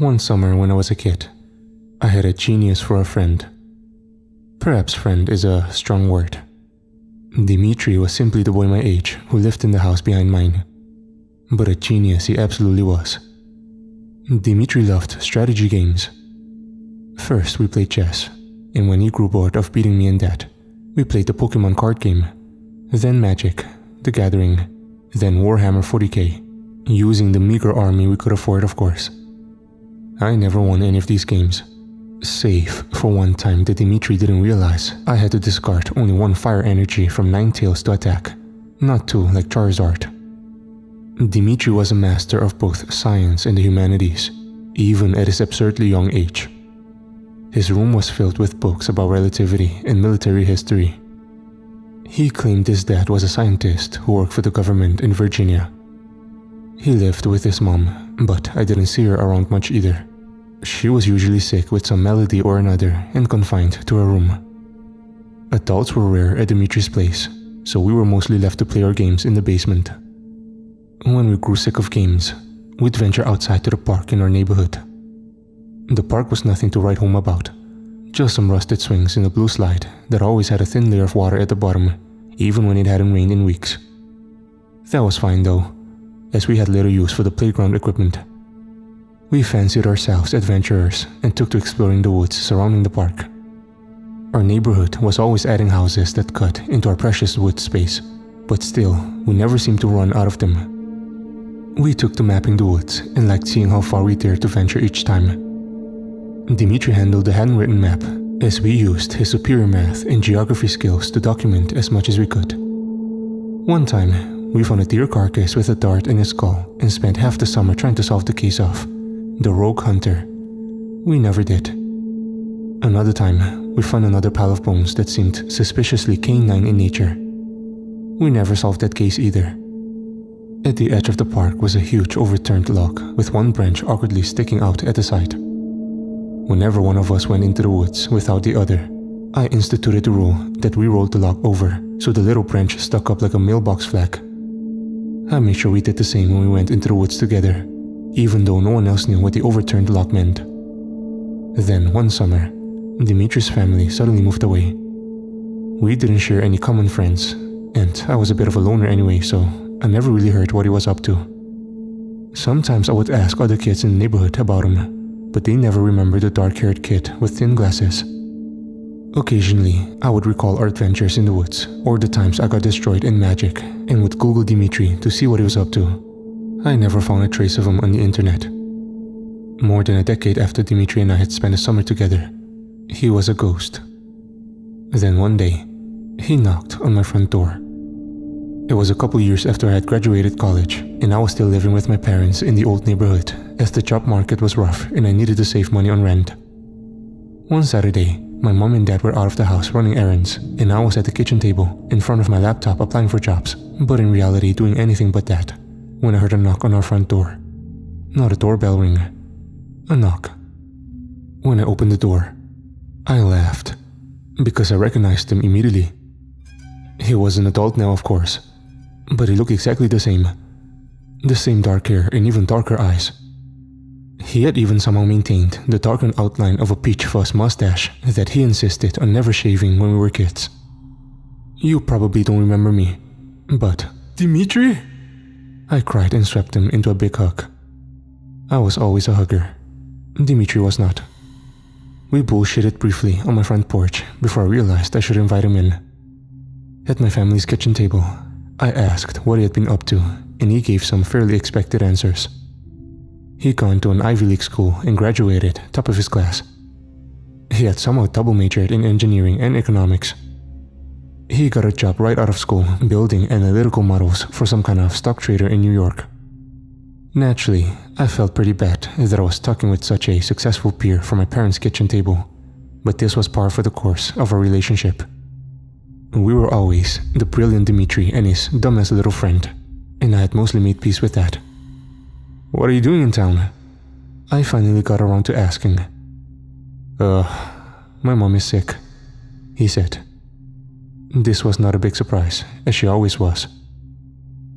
One summer when I was a kid, I had a genius for a friend. Perhaps friend is a strong word. Dimitri was simply the boy my age who lived in the house behind mine. But a genius he absolutely was. Dimitri loved strategy games. First we played chess, and when he grew bored of beating me in that, we played the Pokemon card game, then Magic, The Gathering, then Warhammer 40k, using the meager army we could afford, of course. I never won any of these games, save for one time that Dimitri didn't realize I had to discard only one fire energy from Ninetales to attack, not two like Charizard. Dimitri was a master of both science and the humanities, even at his absurdly young age. His room was filled with books about relativity and military history. He claimed his dad was a scientist who worked for the government in Virginia. He lived with his mom, but I didn't see her around much either. She was usually sick with some malady or another and confined to her room. Adults were rare at Dimitri's place, so we were mostly left to play our games in the basement. When we grew sick of games, we'd venture outside to the park in our neighborhood. The park was nothing to write home about, just some rusted swings in a blue slide that always had a thin layer of water at the bottom, even when it hadn't rained in weeks. That was fine though, as we had little use for the playground equipment. We fancied ourselves adventurers and took to exploring the woods surrounding the park. Our neighborhood was always adding houses that cut into our precious wood space, but still, we never seemed to run out of them. We took to mapping the woods and liked seeing how far we dared to venture each time. Dimitri handled the handwritten map, as we used his superior math and geography skills to document as much as we could. One time, we found a deer carcass with a dart in its skull and spent half the summer trying to solve the case of the rogue hunter. We never did. Another time, we found another pile of bones that seemed suspiciously canine in nature. We never solved that case either. At the edge of the park was a huge overturned log with one branch awkwardly sticking out at the side. Whenever one of us went into the woods without the other, I instituted the rule that we rolled the log over so the little branch stuck up like a mailbox flag. I made sure we did the same when we went into the woods together, even though no one else knew what the overturned log meant. Then one summer, Dimitri's family suddenly moved away. We didn't share any common friends, and I was a bit of a loner anyway, so I never really heard what he was up to. Sometimes I would ask other kids in the neighborhood about him, but they never remembered the dark-haired kid with thin glasses. Occasionally, I would recall our adventures in the woods or the times I got destroyed in Magic and would Google Dimitri to see what he was up to. I never found a trace of him on the internet. More than a decade after Dimitri and I had spent a summer together, he was a ghost. Then one day, he knocked on my front door. It was a couple years after I had graduated college, and I was still living with my parents in the old neighborhood as the job market was rough and I needed to save money on rent. One Saturday, my mom and dad were out of the house running errands, and I was at the kitchen table in front of my laptop applying for jobs, but in reality doing anything but that, when I heard a knock on our front door. Not a doorbell ring, a knock. When I opened the door, I laughed, because I recognized him immediately. He was an adult now, of course, but he looked exactly the same. The same dark hair and even darker eyes. He had even somehow maintained the darkened outline of a peach fuzz mustache that he insisted on never shaving when we were kids. You probably don't remember me, but Dimitri? I cried and swept him into a big hug. I was always a hugger. Dimitri was not. We bullshitted briefly on my front porch before I realized I should invite him in. At my family's kitchen table, I asked what he had been up to, and he gave some fairly expected answers. He'd gone to an Ivy League school and graduated top of his class. He had somehow double majored in engineering and economics. He got a job right out of school building analytical models for some kind of stock trader in New York. Naturally, I felt pretty bad that I was talking with such a successful peer from my parents' kitchen table, but this was par for the course of our relationship. We were always the brilliant Dimitri and his dumbass little friend, and I had mostly made peace with that. What are you doing in town? I finally got around to asking. My mom is sick, he said. This was not a big surprise, as she always was.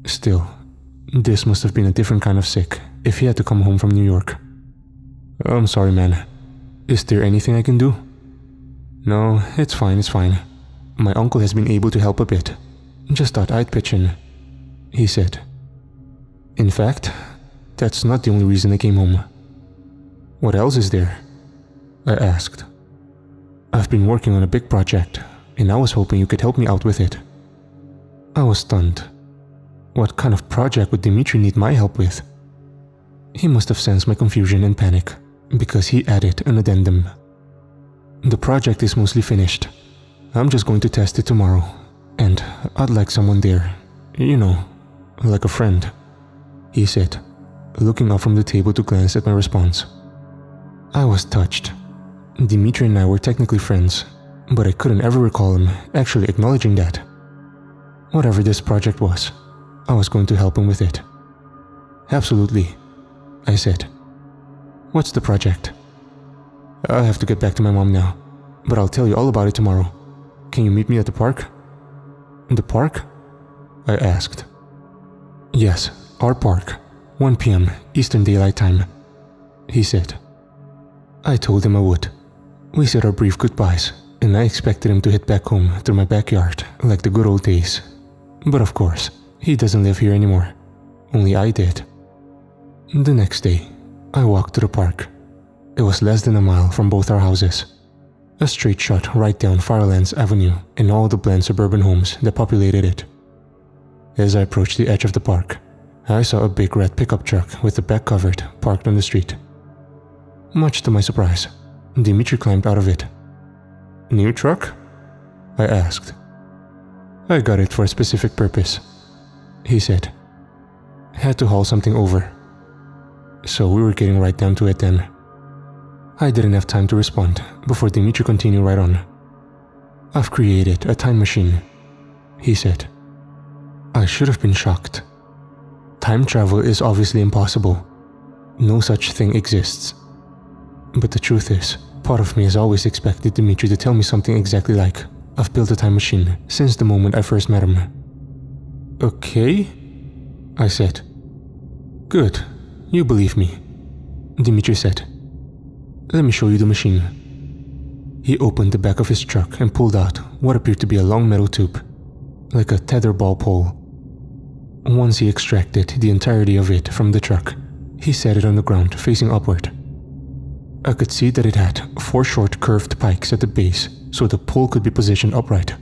Still, this must have been a different kind of sick if he had to come home from New York. I'm sorry, man. Is there anything I can do? No, it's fine. My uncle has been able to help a bit. Just thought I'd pitch in, he said. In fact, that's not the only reason I came home. What else is there? I asked. I've been working on a big project, and I was hoping you could help me out with it. I was stunned. What kind of project would Dimitri need my help with? He must have sensed my confusion and panic, because he added an addendum. The project is mostly finished. I'm just going to test it tomorrow, and I'd like someone there, you know, like a friend, he said, looking up from the table to glance at my response. I was touched. Dimitri and I were technically friends, but I couldn't ever recall him actually acknowledging that. Whatever this project was, I was going to help him with it. Absolutely, I said. What's the project? I have to get back to my mom now, but I'll tell you all about it tomorrow. Can you meet me at the park? The park? I asked. Yes, our park, 1 p.m. Eastern Daylight Time, he said. I told him I would. We said our brief goodbyes, and I expected him to head back home through my backyard like the good old days. But of course, he doesn't live here anymore. Only I did. The next day, I walked to the park. It was less than a mile from both our houses. A straight shot right down Firelands Avenue and all the bland suburban homes that populated it. As I approached the edge of the park, I saw a big red pickup truck with the back covered parked on the street. Much to my surprise, Dimitri climbed out of it. New truck? I asked. I got it for a specific purpose, he said. Had to haul something over. So we were getting right down to it then. I didn't have time to respond before Dimitri continued right on. I've created a time machine, he said. I should have been shocked. Time travel is obviously impossible. No such thing exists. But the truth is, part of me has always expected Dimitri to tell me something exactly like, I've built a time machine since the moment I first met him. Okay, I said. Good, you believe me, Dimitri said. Let me show you the machine. He opened the back of his truck and pulled out what appeared to be a long metal tube, like a tetherball pole. Once he extracted the entirety of it from the truck, he set it on the ground facing upward. I could see that it had 4 short curved pikes at the base so the pole could be positioned upright.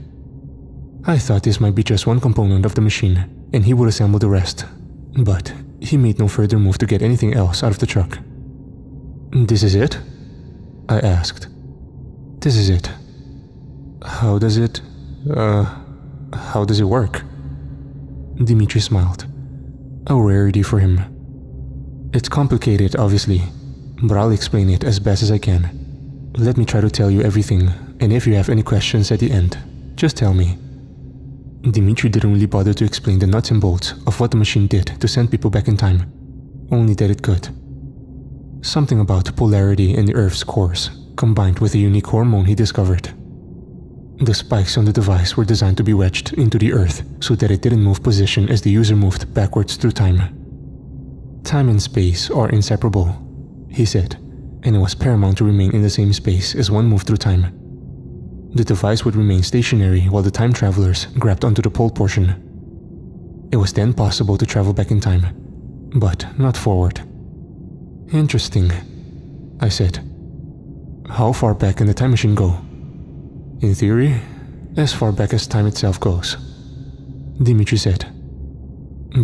I thought this might be just one component of the machine and he would assemble the rest, but he made no further move to get anything else out of the truck. This is it? I asked. This is it. How does it work? Dimitri smiled. A rarity for him. It's complicated, obviously, but I'll explain it as best as I can. Let me try to tell you everything, and if you have any questions at the end, just tell me. Dimitri didn't really bother to explain the nuts and bolts of what the machine did to send people back in time, only that it could. Something about polarity in the Earth's cores, combined with a unique hormone he discovered. The spikes on the device were designed to be wedged into the Earth so that it didn't move position as the user moved backwards through time. Time and space are inseparable, he said, and it was paramount to remain in the same space as one moved through time. The device would remain stationary while the time travelers grabbed onto the pole portion. It was then possible to travel back in time, but not forward. Interesting, I said. How far back can the time machine go? In theory, as far back as time itself goes, Dimitri said.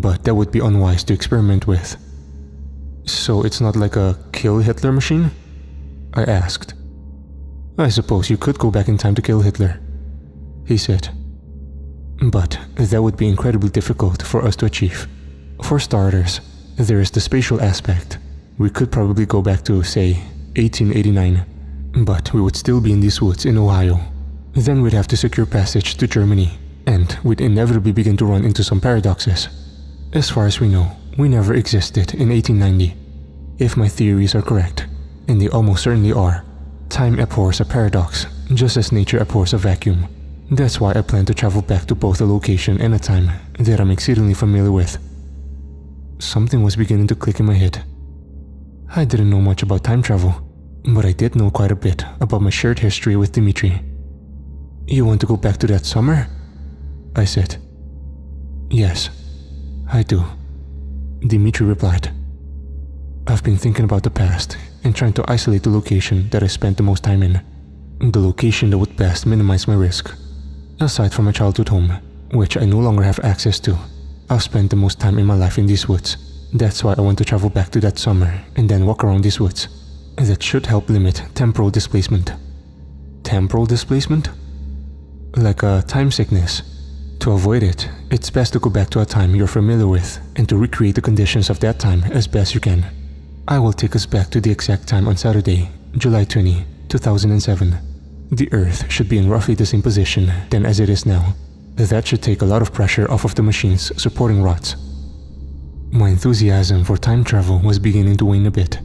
But that would be unwise to experiment with. So it's not like a kill Hitler machine? I asked. I suppose you could go back in time to kill Hitler, he said. But that would be incredibly difficult for us to achieve. For starters, there is the spatial aspect. We could probably go back to, say, 1889, but we would still be in these woods in Ohio. Then we'd have to secure passage to Germany, and we'd inevitably begin to run into some paradoxes. As far as we know, we never existed in 1890. If my theories are correct, and they almost certainly are, time abhors a paradox, just as nature abhors a vacuum. That's why I plan to travel back to both a location and a time that I'm exceedingly familiar with. Something was beginning to click in my head. I didn't know much about time travel, but I did know quite a bit about my shared history with Dimitri. "You want to go back to that summer?" I said. "Yes, I do," Dimitri replied. "I've been thinking about the past and trying to isolate the location that I spent the most time in. The location that would best minimize my risk. Aside from my childhood home, which I no longer have access to, I've spent the most time in my life in these woods. That's why I want to travel back to that summer and then walk around these woods. That should help limit temporal displacement." Temporal displacement? Like a time sickness. To avoid it, it's best to go back to a time you're familiar with and to recreate the conditions of that time as best you can. I will take us back to the exact time on Saturday, July 20, 2007. The Earth should be in roughly the same position then as it is now. That should take a lot of pressure off of the machine's supporting rods. My enthusiasm for time travel was beginning to wane a bit.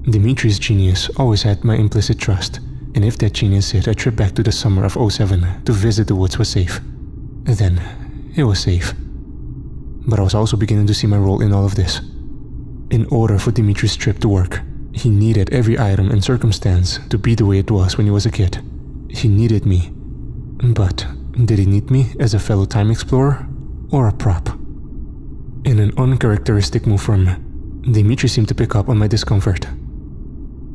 Dimitri's genius always had my implicit trust, and if that genius said a trip back to the summer of 07 to visit the woods was safe, then it was safe. But I was also beginning to see my role in all of this. In order for Dimitri's trip to work, he needed every item and circumstance to be the way it was when he was a kid. He needed me. But did he need me as a fellow time explorer or a prop? In an uncharacteristic move from Dimitri seemed to pick up on my discomfort.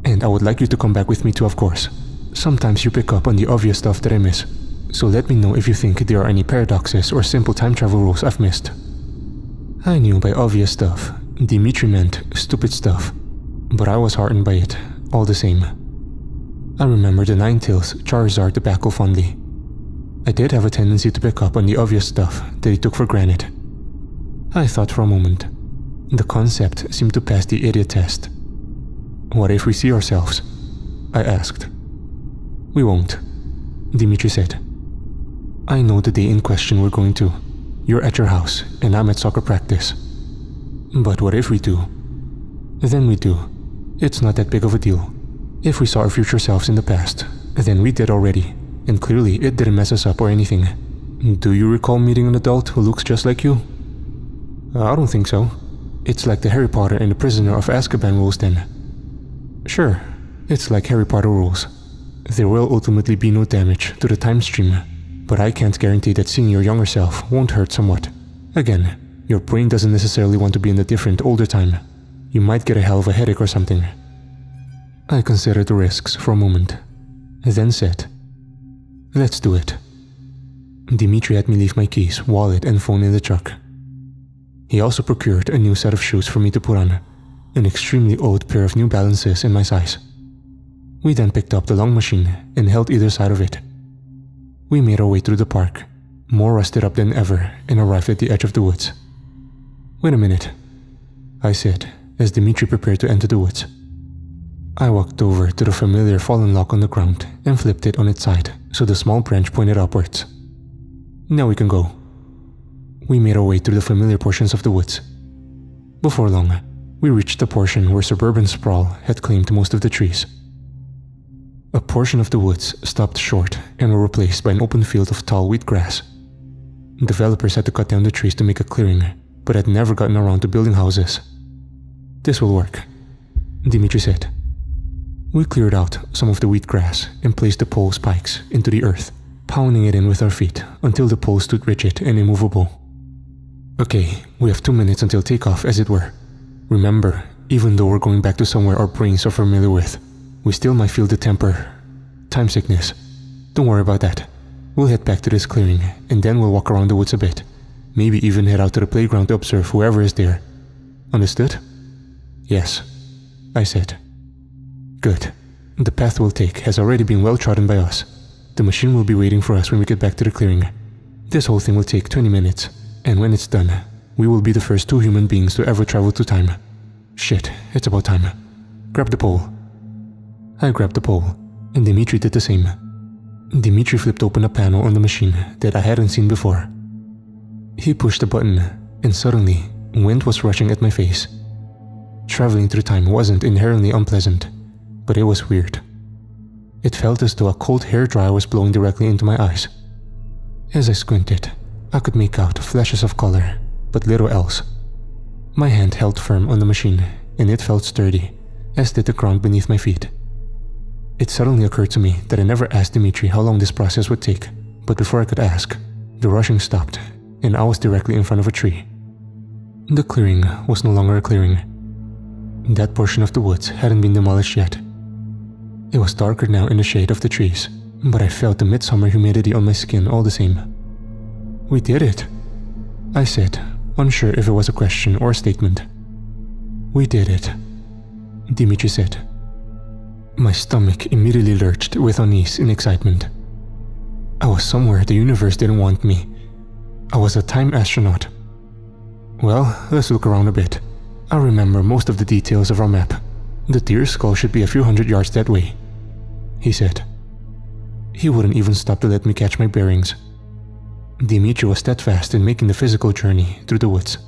"And I would like you to come back with me too, of course. Sometimes you pick up on the obvious stuff that I miss, so let me know if you think there are any paradoxes or simple time travel rules I've missed." I knew by obvious stuff, Dimitri meant stupid stuff, but I was heartened by it, all the same. I remember the Ninetales Charizard debacle fondly. I did have a tendency to pick up on the obvious stuff that he took for granted. I thought for a moment. The concept seemed to pass the idiot test. "What if we see ourselves?" I asked. "We won't," Dimitri said. "I know the day in question we're going to. You're at your house, and I'm at soccer practice. But what if we do? Then we do. It's not that big of a deal. If we saw our future selves in the past, then we did already, and clearly it didn't mess us up or anything. Do you recall meeting an adult who looks just like you?" "I don't think so. It's like the Harry Potter and the Prisoner of Azkaban rules then." "Sure, it's like Harry Potter rules. There will ultimately be no damage to the time stream, but I can't guarantee that seeing your younger self won't hurt somewhat. Again, your brain doesn't necessarily want to be in a different, older time. You might get a hell of a headache or something." I considered the risks for a moment, then said, "Let's do it." Dimitri had me leave my keys, wallet, and phone in the truck. He also procured a new set of shoes for me to put on, an extremely old pair of New Balances in my size. We then picked up the long machine and held either side of it. We made our way through the park, more rusted up than ever, and arrived at the edge of the woods. "Wait a minute," I said as Dimitri prepared to enter the woods. I walked over to the familiar fallen log on the ground and flipped it on its side so the small branch pointed upwards. "Now we can go." We made our way through the familiar portions of the woods. Before long, we reached the portion where suburban sprawl had claimed most of the trees. A portion of the woods stopped short and were replaced by an open field of tall wheatgrass. Developers had to cut down the trees to make a clearing, but had never gotten around to building houses. "This will work," Dimitri said. We cleared out some of the wheatgrass and placed the pole spikes into the earth, pounding it in with our feet until the pole stood rigid and immovable. "Okay, we have 2 minutes until takeoff, as it were. Remember, even though we're going back to somewhere our brains are familiar with, we still might feel the time sickness. Don't worry about that. We'll head back to this clearing, and then we'll walk around the woods a bit. Maybe even head out to the playground to observe whoever is there. Understood?" "Yes," I said. "Good. The path we'll take has already been well trodden by us. The machine will be waiting for us when we get back to the clearing. This whole thing will take 20 minutes, and when it's done, we will be the first 2 human beings to ever travel to time. Shit, it's about time. Grab the pole." I grabbed the pole, and Dimitri did the same. Dimitri flipped open a panel on the machine that I hadn't seen before. He pushed a button, and suddenly, wind was rushing at my face. Traveling through time wasn't inherently unpleasant, but it was weird. It felt as though a cold hairdryer was blowing directly into my eyes. As I squinted, I could make out flashes of color, but little else. My hand held firm on the machine, and it felt sturdy, as did the ground beneath my feet. It suddenly occurred to me that I never asked Dimitri how long this process would take, but before I could ask, the rushing stopped, and I was directly in front of a tree. The clearing was no longer a clearing. That portion of the woods hadn't been demolished yet. It was darker now in the shade of the trees, but I felt the midsummer humidity on my skin all the same. "We did it," I said, unsure if it was a question or a statement. "We did it," Dimitri said. My stomach immediately lurched with unease and excitement. I was somewhere the universe didn't want me. I was a time astronaut. "Well, let's look around a bit. I remember most of the details of our map. The deer skull should be a few hundred yards that way," he said. He wouldn't even stop to let me catch my bearings. Dimitri was steadfast in making the physical journey through the woods.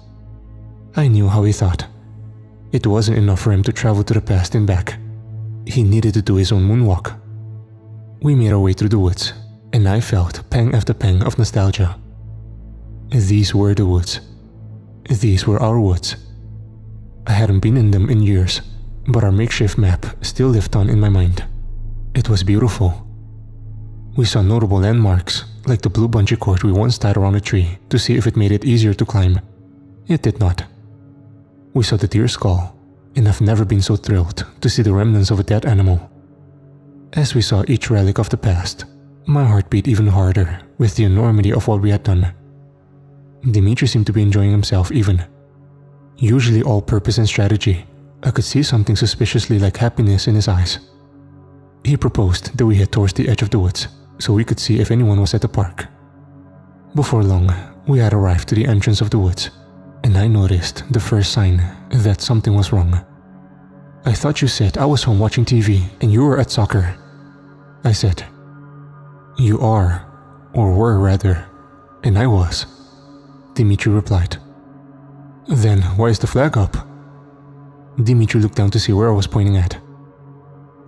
I knew how he thought. It wasn't enough for him to travel to the past and back. He needed to do his own moonwalk. We made our way through the woods, and I felt pang after pang of nostalgia. These were the woods. These were our woods. I hadn't been in them in years, but our makeshift map still lived on in my mind. It was beautiful. We saw notable landmarks, like the blue bungee cord we once tied around a tree to see if it made it easier to climb. It did not. We saw the deer skull, and I've never been so thrilled to see the remnants of a dead animal. As we saw each relic of the past, my heart beat even harder with the enormity of what we had done. Dimitri seemed to be enjoying himself even. Usually all purpose and strategy, I could see something suspiciously like happiness in his eyes. He proposed that we head towards the edge of the woods so we could see if anyone was at the park. Before long, we had arrived to the entrance of the woods, and I noticed the first sign that something was wrong. "I thought you said I was home watching TV and you were at soccer," I said. "You are, or were rather, and I was," Dimitri replied. "Then why is the flag up?" Dimitri looked down to see where I was pointing at.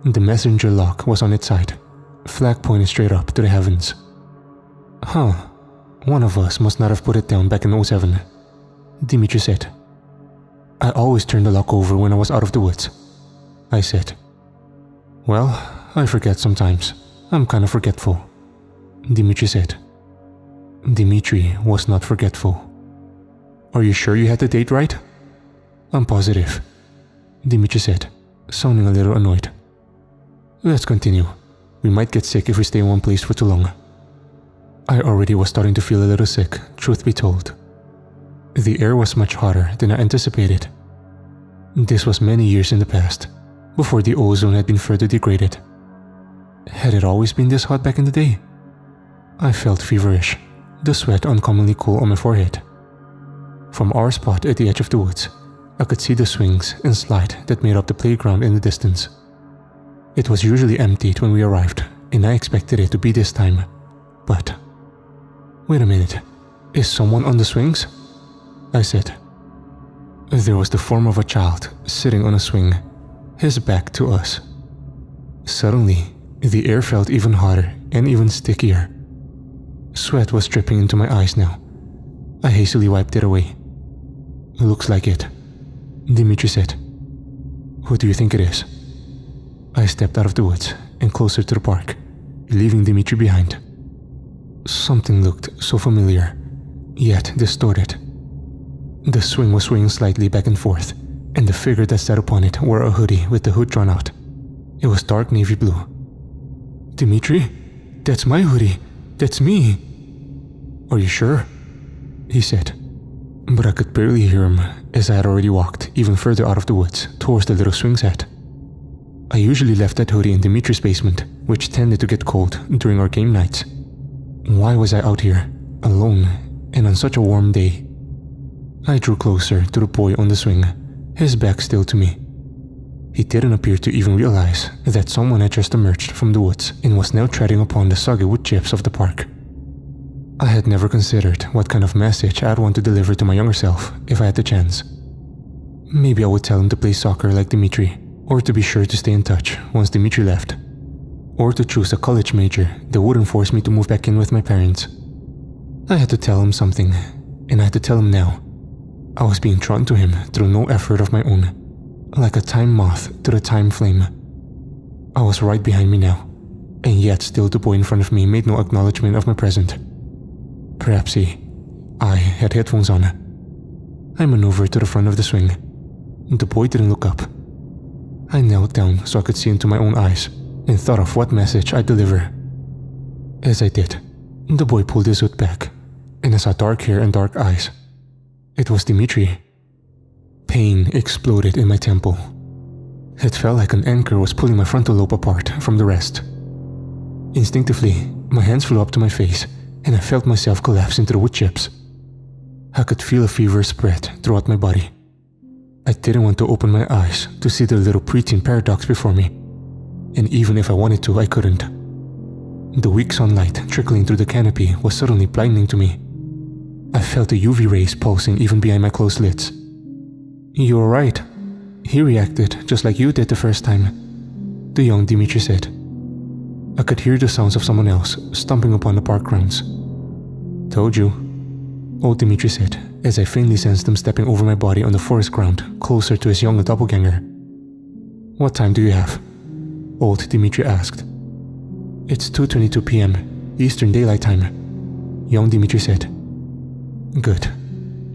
The messenger lock was on its side, flag pointed straight up to the heavens. "Huh, one of us must not have put it down back in 07, Dimitri said. "I always turned the lock over when I was out of the woods," I said. "Well, I forget sometimes. I'm kind of forgetful," Dimitri said. Dimitri was not forgetful. "Are you sure you had the date right?" "I'm positive," Dimitri said, sounding a little annoyed. "Let's continue. We might get sick if we stay in one place for too long." I already was starting to feel a little sick, truth be told. The air was much hotter than I anticipated. This was many years in the past, before the ozone had been further degraded. Had it always been this hot back in the day? I felt feverish, the sweat uncommonly cool on my forehead. From our spot at the edge of the woods, I could see the swings and slide that made up the playground in the distance. It was usually emptied when we arrived, and I expected it to be this time. But... wait a minute, is someone on the swings? I said. There was the form of a child sitting on a swing, his back to us. Suddenly, the air felt even hotter and even stickier. Sweat was dripping into my eyes now. I hastily wiped it away. "Looks like it," Dimitri said. "Who do you think it is?" I stepped out of the woods and closer to the park, leaving Dimitri behind. Something looked so familiar, yet distorted. The swing was swinging slightly back and forth, and the figure that sat upon it wore a hoodie with the hood drawn out. It was dark navy blue. "Dimitri? That's my hoodie. That's me." "Are you sure?" he said. But I could barely hear him, as I had already walked even further out of the woods towards the little swing set. I usually left that hoodie in Dimitri's basement, which tended to get cold during our game nights. Why was I out here, alone, and on such a warm day? I drew closer to the boy on the swing, his back still to me. He didn't appear to even realize that someone had just emerged from the woods and was now treading upon the soggy wood chips of the park. I had never considered what kind of message I'd want to deliver to my younger self if I had the chance. Maybe I would tell him to play soccer like Dimitri, or to be sure to stay in touch once Dimitri left, or to choose a college major that wouldn't force me to move back in with my parents. I had to tell him something, and I had to tell him now. I was being drawn to him through no effort of my own. like a time moth to the time flame. I was right behind me now, and yet still the boy in front of me made no acknowledgement of my presence. Perhaps I had headphones on. I maneuvered to the front of the swing. The boy didn't look up. I knelt down so I could see into my own eyes and thought of what message I'd deliver. As I did, the boy pulled his hood back, and I saw dark hair and dark eyes. It was Dimitri. Pain exploded in my temple. It felt like an anchor was pulling my frontal lobe apart from the rest. Instinctively, my hands flew up to my face, and I felt myself collapse into the wood chips. I could feel a fever spread throughout my body. I didn't want to open my eyes to see the little preteen paradox before me, and even if I wanted to, I couldn't. The weak sunlight trickling through the canopy was suddenly blinding to me. I felt the UV rays pulsing even behind my closed lids. "You're right," he reacted just like you did the first time, the young Dimitri said. I could hear the sounds of someone else stomping upon the park grounds. "Told you," old Dimitri said, as I faintly sensed him stepping over my body on the forest ground closer to his younger doppelganger. "What time do you have?" old Dimitri asked. "It's 2:22 p.m. Eastern Daylight Time," young Dimitri said. "Good.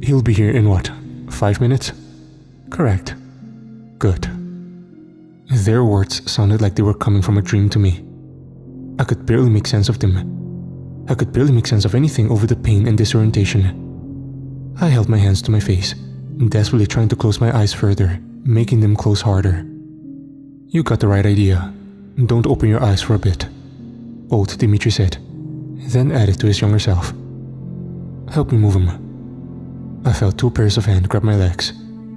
He'll be here in what, 5 minutes?" "Correct." "Good." Their words sounded like they were coming from a dream to me. I could barely make sense of them. I could barely make sense of anything over the pain and disorientation. I held my hands to my face, desperately trying to close my eyes further, making them close harder. "You got the right idea. Don't open your eyes for a bit," old Dimitri said, then added to his younger self. "Help me move him." I felt 2 pairs of hands grab my legs,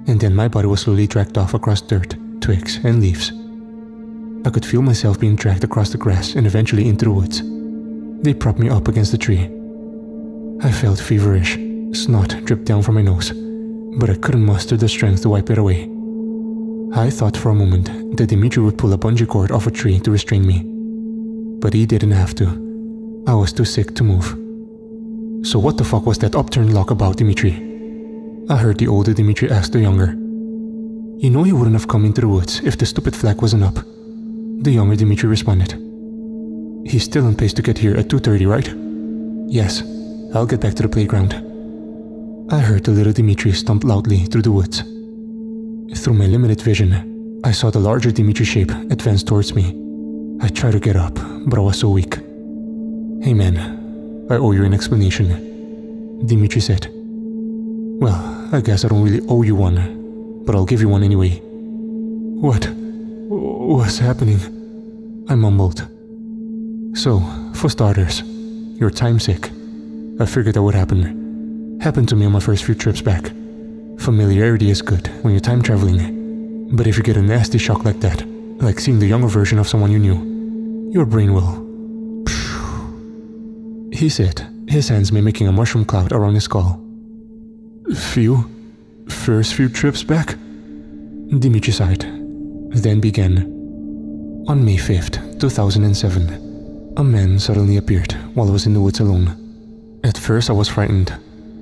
and then my body was slowly dragged off across dirt, twigs, and leaves. I could feel myself being dragged across the grass and eventually into the woods. They propped me up against the tree. I felt feverish. Snot dripped down from my nose, but I couldn't muster the strength to wipe it away. I thought for a moment that Dimitri would pull a bungee cord off a tree to restrain me, but he didn't have to. I was too sick to move. "So what the fuck was that upturned lock about, Dimitri?" I heard the older Dimitri ask the younger. "You know he wouldn't have come into the woods if the stupid flag wasn't up," the younger Dimitri responded. "He's still on pace to get here at 2:30, right?" "Yes, I'll get back to the playground." I heard the little Dimitri stomp loudly through the woods. Through my limited vision, I saw the larger Dimitri shape advance towards me. I tried to get up, but I was so weak. "Hey man, I owe you an explanation," Dimitri said. "Well, I guess I don't really owe you one, but I'll give you one anyway." What's happening?" I mumbled. "So, for starters, you're time sick. I figured that would happen. Happened to me on my first few trips back. Familiarity is good when you're time traveling, but if you get a nasty shock like that, like seeing the younger version of someone you knew, your brain will..." He said, his hands mimicking a mushroom cloud around his skull. First few trips back?" Dimitri sighed, then began. On May 5th, 2007, a man suddenly appeared while I was in the woods alone. At first I was frightened,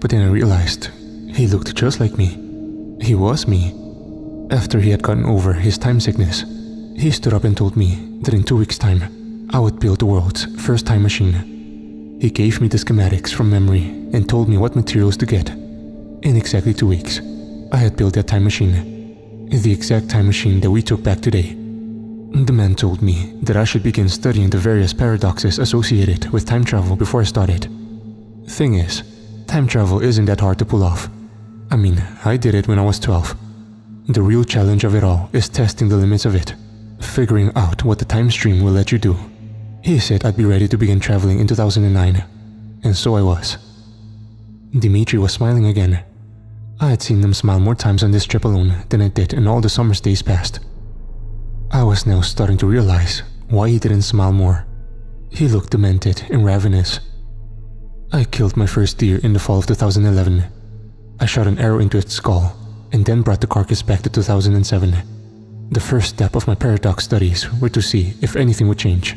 but then I realized he looked just like me. He was me. After he had gotten over his time sickness, he stood up and told me that in 2 weeks' time, I would build the world's first time machine. He gave me the schematics from memory and told me what materials to get. In exactly 2 weeks, I had built that time machine. The exact time machine that we took back today. The man told me that I should begin studying the various paradoxes associated with time travel before I started. Thing is, time travel isn't that hard to pull off. I mean, I did it when I was 12. The real challenge of it all is testing the limits of it, figuring out what the time stream will let you do. He said I'd be ready to begin traveling in 2009, and so I was. Dimitri was smiling again. I had seen him smile more times on this trip alone than I did in all the summer's days past. I was now starting to realize why he didn't smile more. He looked demented and ravenous. I killed my first deer in the fall of 2011. I shot an arrow into its skull and then brought the carcass back to 2007. The first step of my paradox studies were to see if anything would change.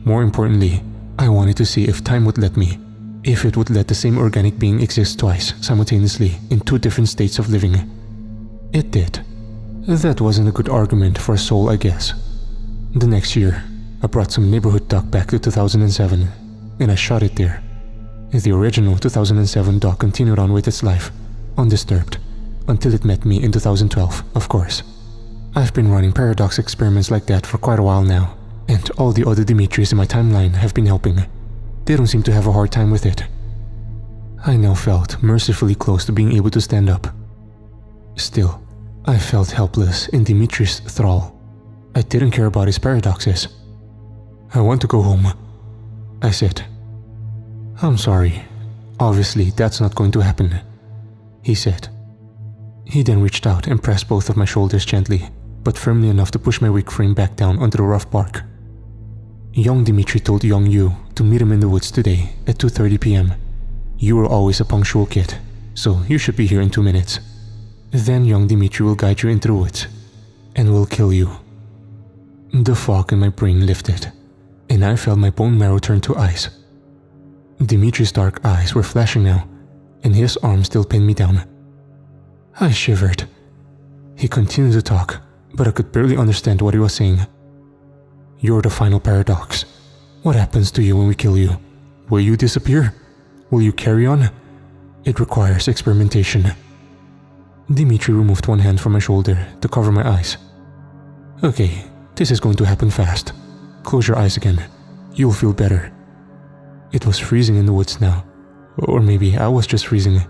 More importantly, I wanted to see if time would let me, if it would let the same organic being exist twice simultaneously in 2 different states of living. It did. That wasn't a good argument for a soul, I guess. The next year, I brought some neighborhood duck back to 2007, and I shot it there. The original 2007 duck continued on with its life, undisturbed, until it met me in 2012, of course. I've been running paradox experiments like that for quite a while now, and all the other Dimitris in my timeline have been helping. They don't seem to have a hard time with it. I now felt mercifully close to being able to stand up. Still, I felt helpless in Dimitri's thrall. I didn't care about his paradoxes. "I want to go home," I said. "I'm sorry. Obviously, that's not going to happen," he said. He then reached out and pressed both of my shoulders gently, but firmly enough to push my weak frame back down onto the rough bark. Young Dimitri told young you to meet him in the woods today at 2:30 p.m. You were always a punctual kid, so you should be here in 2 minutes. Then young Dimitri will guide you into the woods, and will kill you. The fog in my brain lifted, and I felt my bone marrow turn to ice. Dimitri's dark eyes were flashing now, and his arm still pinned me down. I shivered. He continued to talk, but I could barely understand what he was saying. "You're the final paradox. What happens to you when we kill you? Will you disappear? Will you carry on? It requires experimentation." Dimitri removed one hand from my shoulder to cover my eyes. "Okay, this is going to happen fast. Close your eyes again. You'll feel better." It was freezing in the woods now, or maybe I was just freezing.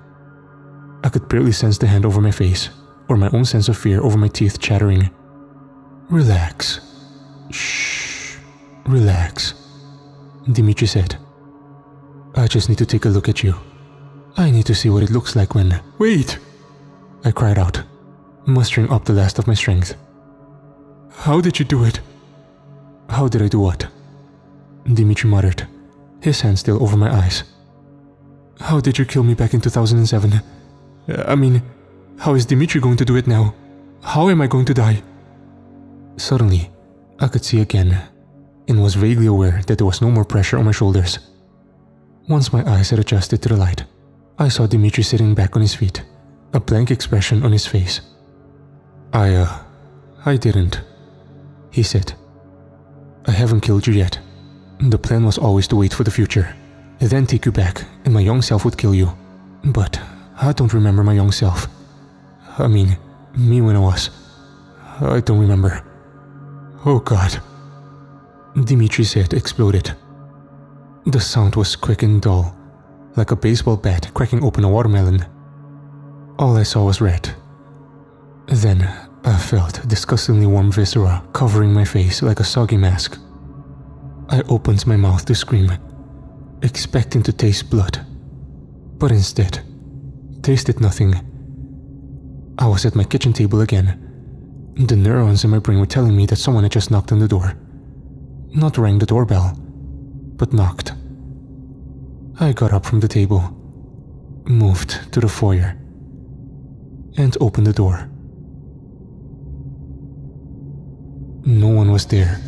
I could barely sense the hand over my face, or my own sense of fear over my teeth chattering. "Relax. Shh. Relax," Dimitri said. "I just need to take a look at you. I need to see what it looks like when—" "Wait!" I cried out, mustering up the last of my strength. "How did you do it?" "How did I do what?" Dimitri muttered, his hand still over my eyes. "How did you kill me back in 2007? I mean, how is Dimitri going to do it now? How am I going to die?" Suddenly, I could see again, and was vaguely aware that there was no more pressure on my shoulders. Once my eyes had adjusted to the light, I saw Dimitri sitting back on his feet, a blank expression on his face. I didn't," he said. "I haven't killed you yet. The plan was always to wait for the future, then take you back, and my young self would kill you. But I don't remember my young self. I mean, me when I don't remember." "Oh God," Dimitri's head exploded. The sound was quick and dull, like a baseball bat cracking open a watermelon. All I saw was red. Then I felt disgustingly warm viscera covering my face like a soggy mask. I opened my mouth to scream, expecting to taste blood, but instead tasted nothing. I was at my kitchen table again. The neurons in my brain were telling me that someone had just knocked on the door. Not rang the doorbell, but knocked. I got up from the table, moved to the foyer, and opened the door. No one was there.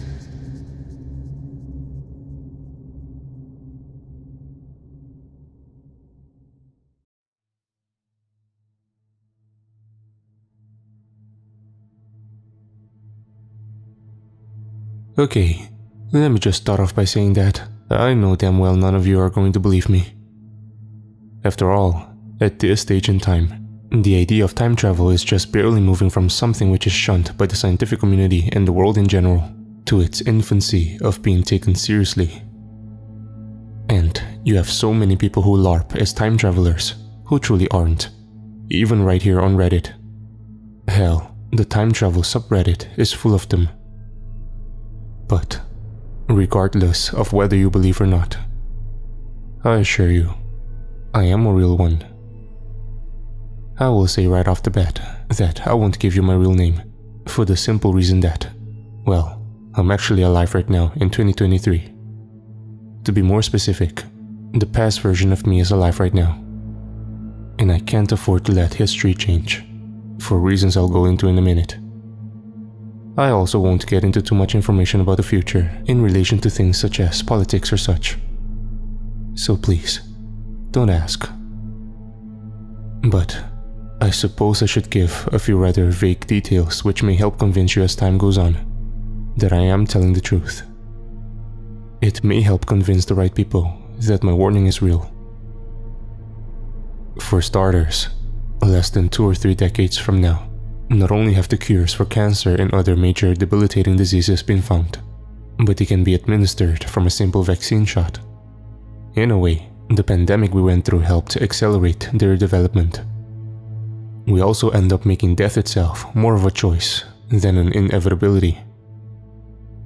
Okay, let me just start off by saying that I know damn well none of you are going to believe me. After all, at this stage in time, the idea of time travel is just barely moving from something which is shunned by the scientific community and the world in general, to its infancy of being taken seriously. And you have so many people who LARP as time travelers, who truly aren't, even right here on Reddit. Hell, the time travel subreddit is full of them. But regardless of whether you believe or not, I assure you, I am a real one. I will say right off the bat that I won't give you my real name, for the simple reason that, well, I'm actually alive right now in 2023. To be more specific, the past version of me is alive right now. And I can't afford to let history change, for reasons I'll go into in a minute. I also won't get into too much information about the future in relation to things such as politics or such. So please, don't ask. But I suppose I should give a few rather vague details which may help convince you as time goes on that I am telling the truth. It may help convince the right people that my warning is real. For starters, less than 2 or 3 decades from now, not only have the cures for cancer and other major debilitating diseases been found, but they can be administered from a simple vaccine shot. In a way, the pandemic we went through helped accelerate their development. We also end up making death itself more of a choice than an inevitability.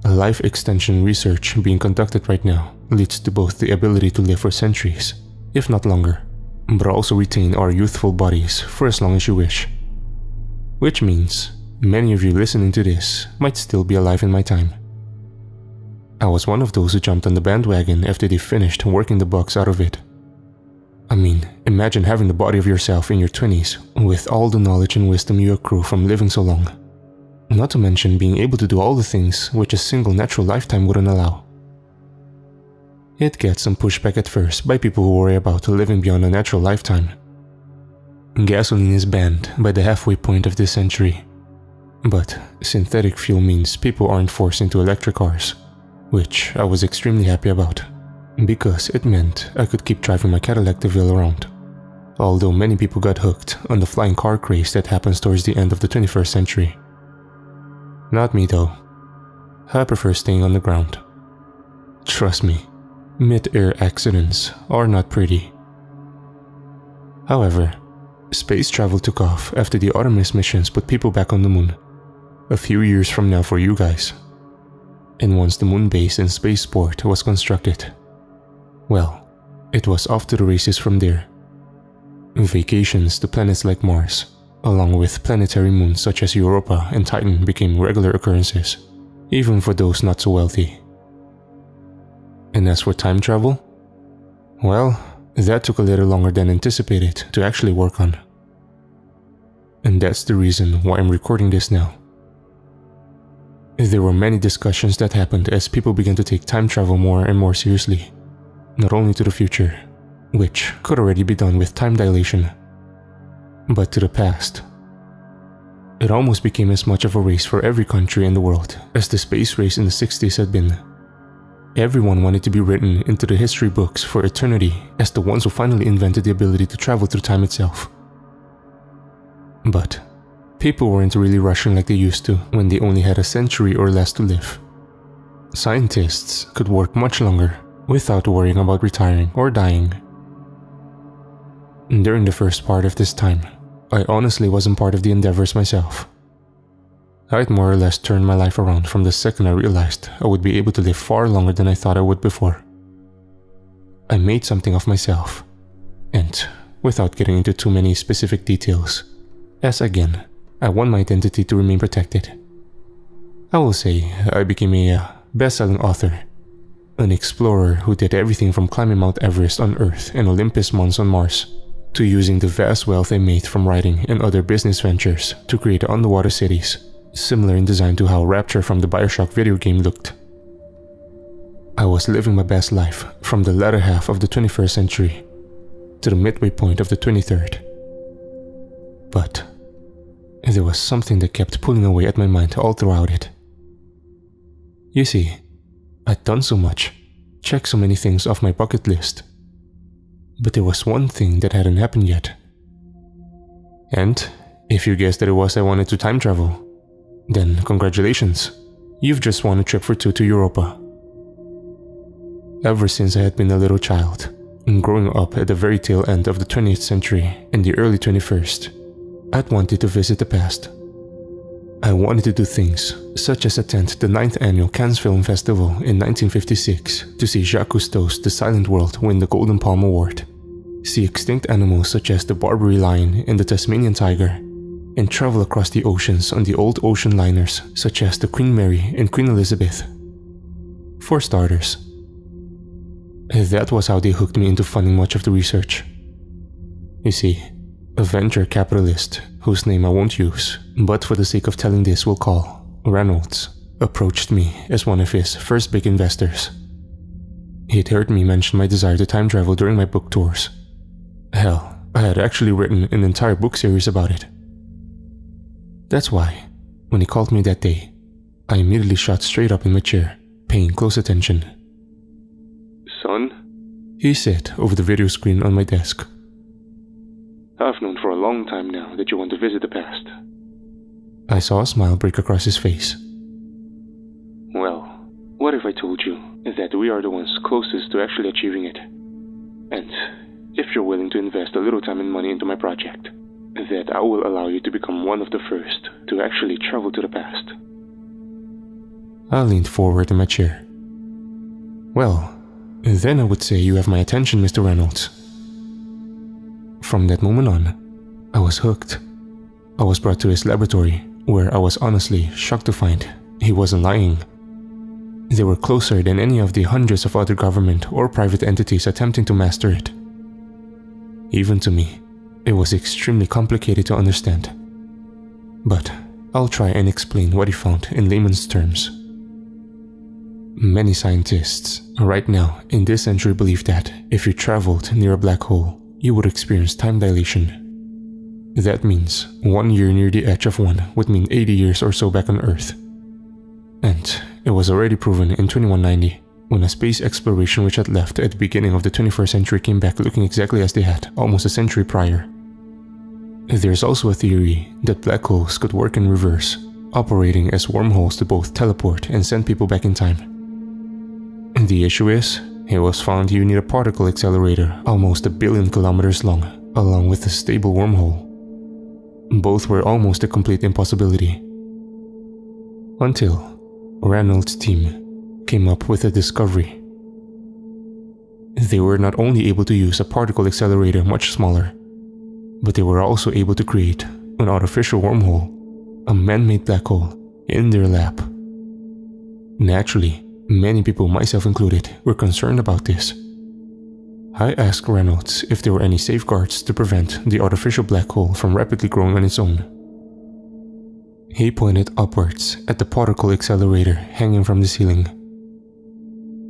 Life extension research being conducted right now leads to both the ability to live for centuries, if not longer, but also retain our youthful bodies for as long as you wish. Which means many of you listening to this might still be alive in my time. I was one of those who jumped on the bandwagon after they finished working the bugs out of it. I mean, imagine having the body of yourself in your 20s with all the knowledge and wisdom you accrue from living so long. Not to mention being able to do all the things which a single natural lifetime wouldn't allow. It gets some pushback at first by people who worry about living beyond a natural lifetime. Gasoline is banned by the halfway point of this century, but synthetic fuel means people aren't forced into electric cars, which I was extremely happy about, because it meant I could keep driving my Cadillac DeVille around, although many people got hooked on the flying car craze that happens towards the end of the 21st century. Not me though. I prefer staying on the ground. Trust me, mid-air accidents are not pretty. However, space travel took off after the Artemis missions put people back on the moon, a few years from now for you guys. And once the moon base and spaceport was constructed, well, it was off to the races from there. Vacations to planets like Mars, along with planetary moons such as Europa and Titan, became regular occurrences, even for those not so wealthy. And as for time travel, well, that took a little longer than anticipated to actually work on. And that's the reason why I'm recording this now. There were many discussions that happened as people began to take time travel more and more seriously, not only to the future, which could already be done with time dilation, but to the past. It almost became as much of a race for every country in the world as the space race in the 60s had been. Everyone wanted to be written into the history books for eternity as the ones who finally invented the ability to travel through time itself. But people weren't really rushing like they used to when they only had a century or less to live. Scientists could work much longer without worrying about retiring or dying. During the first part of this time, I honestly wasn't part of the endeavors myself. I'd more or less turned my life around from the second I realized I would be able to live far longer than I thought I would before. I made something of myself, and without getting into too many specific details, as again, I want my identity to remain protected. I will say I became a best-selling author, an explorer who did everything from climbing Mount Everest on Earth and Olympus Mons on Mars, to using the vast wealth I made from writing and other business ventures to create underwater cities, similar in design to how Rapture from the BioShock video game looked. I was living my best life from the latter half of the 21st century to the midway point of the 23rd. But there was something that kept pulling away at my mind all throughout it. You see, I'd done so much, checked so many things off my bucket list, but there was one thing that hadn't happened yet. And if you guessed that it was I wanted to time travel, then congratulations, you've just won a trip for 2 to Europa. Ever since I had been a little child, and growing up at the very tail end of the 20th century and the early 21st, I'd wanted to visit the past. I wanted to do things such as attend the 9th annual Cannes Film Festival in 1956 to see Jacques Cousteau's The Silent World win the Golden Palm Award, see extinct animals such as the Barbary lion and the Tasmanian tiger, and travel across the oceans on the old ocean liners such as the Queen Mary and Queen Elizabeth. For starters. That was how they hooked me into funding much of the research. You see, a venture capitalist, whose name I won't use, but for the sake of telling this we'll call Reynolds, approached me as one of his first big investors. He'd heard me mention my desire to time travel during my book tours. Hell, I had actually written an entire book series about it. That's why, when he called me that day, I immediately shot straight up in my chair, paying close attention. "Son," he said over the video screen on my desk. "I've known for a long time now that you want to visit the past." I saw a smile break across his face. "Well, what if I told you that we are the ones closest to actually achieving it? And if you're willing to invest a little time and money into my project, that I will allow you to become one of the first to actually travel to the past." I leaned forward in my chair. "Well, then I would say you have my attention, Mr. Reynolds." From that moment on, I was hooked. I was brought to his laboratory, where I was honestly shocked to find he wasn't lying. They were closer than any of the hundreds of other government or private entities attempting to master it. Even to me, it was extremely complicated to understand. But I'll try and explain what he found in layman's terms. Many scientists right now in this century believe that if you traveled near a black hole, you would experience time dilation. That means 1 year near the edge of one would mean 80 years or so back on Earth. And it was already proven in 2190, when a space exploration which had left at the beginning of the 21st century came back looking exactly as they had almost a century prior. There's also a theory that black holes could work in reverse, operating as wormholes to both teleport and send people back in time. The issue is, it was found you need a particle accelerator almost 1 billion kilometers long, along with a stable wormhole. Both were almost a complete impossibility. Until Reynolds' team came up with a discovery. They were not only able to use a particle accelerator much smaller, but they were also able to create an artificial wormhole, a man-made black hole, in their lab. Naturally, many people, myself included, were concerned about this. I asked Reynolds if there were any safeguards to prevent the artificial black hole from rapidly growing on its own. He pointed upwards at the particle accelerator hanging from the ceiling.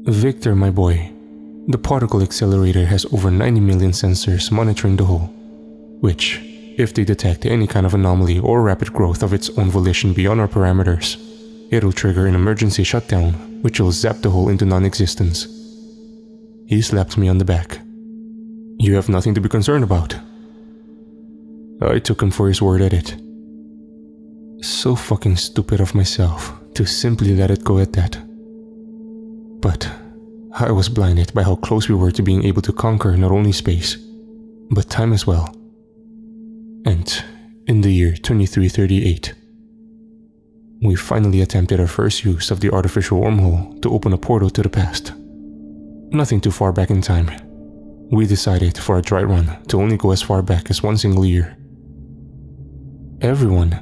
"Victor, my boy, the particle accelerator has over 90 million sensors monitoring the hole, which, if they detect any kind of anomaly or rapid growth of its own volition beyond our parameters, it'll trigger an emergency shutdown which will zap the hole into non-existence." He slapped me on the back. "You have nothing to be concerned about." I took him for his word at it. So fucking stupid of myself to simply let it go at that. But I was blinded by how close we were to being able to conquer not only space, but time as well. And in the year 2338, we finally attempted our first use of the artificial wormhole to open a portal to the past. Nothing too far back in time. We decided for a dry run to only go as far back as 1 single year. Everyone,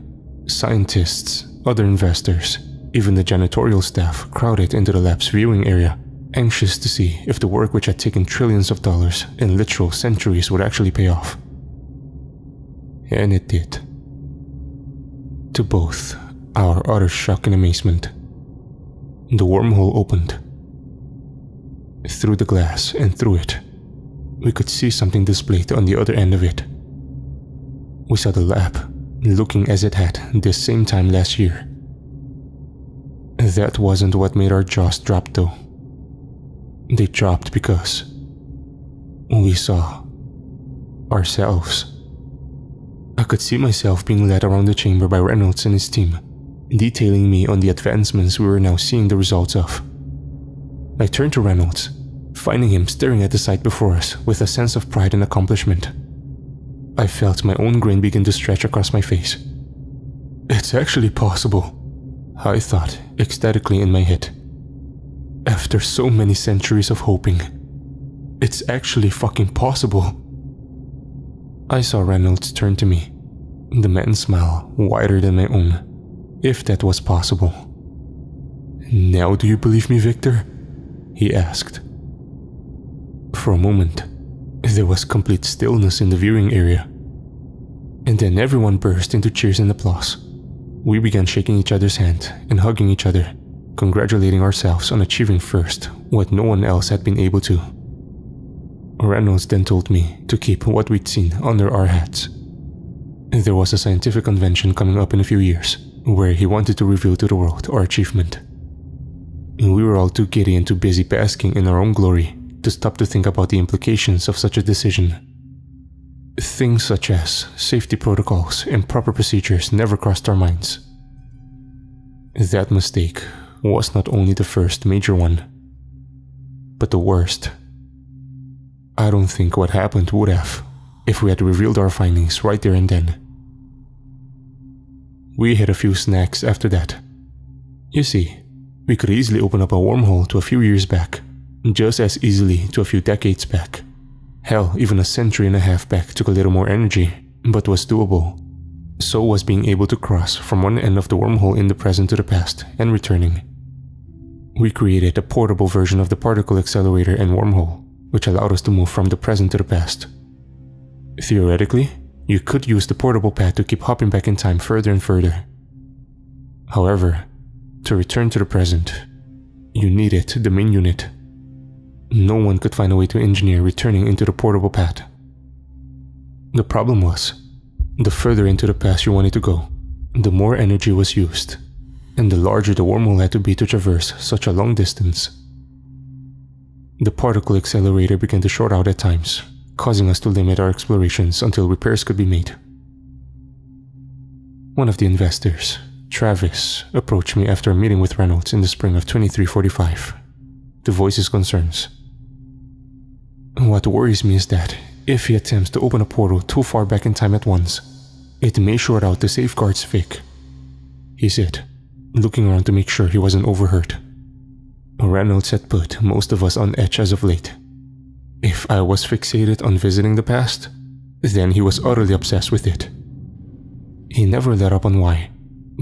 scientists, other investors, even the janitorial staff crowded into the lab's viewing area, anxious to see if the work which had taken trillions of dollars in literal centuries would actually pay off. And it did. To both our utter shock and amazement, the wormhole opened. Through the glass and through it, we could see something displayed on the other end of it. We saw the lab looking as it had this same time last year. That wasn't what made our jaws drop though. They dropped because we saw ourselves. I could see myself being led around the chamber by Reynolds and his team, detailing me on the advancements we were now seeing the results of. I turned to Reynolds, finding him staring at the sight before us with a sense of pride and accomplishment. I felt my own grin begin to stretch across my face. "It's actually possible," I thought ecstatically in my head. "After so many centuries of hoping, it's actually fucking possible." I saw Reynolds turn to me, the man's smile wider than my own, if that was possible. "Now do you believe me, Victor?" he asked. For a moment, there was complete stillness in the viewing area. And then everyone burst into cheers and applause. We began shaking each other's hand and hugging each other, congratulating ourselves on achieving first what no one else had been able to. Reynolds then told me to keep what we'd seen under our hats. There was a scientific convention coming up in a few years, where he wanted to reveal to the world our achievement. We were all too giddy and too busy basking in our own glory to stop to think about the implications of such a decision. Things such as safety protocols and proper procedures never crossed our minds. That mistake was not only the first major one, but the worst. I don't think what happened would have if we had revealed our findings right there and then. We had a few snacks after that. You see, we could easily open up a wormhole to a few years back, just as easily to a few decades back. Hell, even a century and a half back took a little more energy, but was doable. So was being able to cross from one end of the wormhole in the present to the past and returning. We created a portable version of the particle accelerator and wormhole, which allowed us to move from the present to the past. Theoretically, you could use the portable pad to keep hopping back in time further and further. However, to return to the present, you needed the main unit. No one could find a way to engineer returning into the portable pad. The problem was, the further into the past you wanted to go, the more energy was used, and the larger the wormhole had to be to traverse such a long distance. The particle accelerator began to short out at times, causing us to limit our explorations until repairs could be made. One of the investors, Travis, approached me after a meeting with Reynolds in the spring of 2345 to voice his concerns. What worries me is that if he attempts to open a portal too far back in time at once, it may short out the safeguards Vic, he said, looking around to make sure he wasn't overheard. Reynolds had put most of us on edge as of late. If I was fixated on visiting the past, then he was utterly obsessed with it. He never let up on why,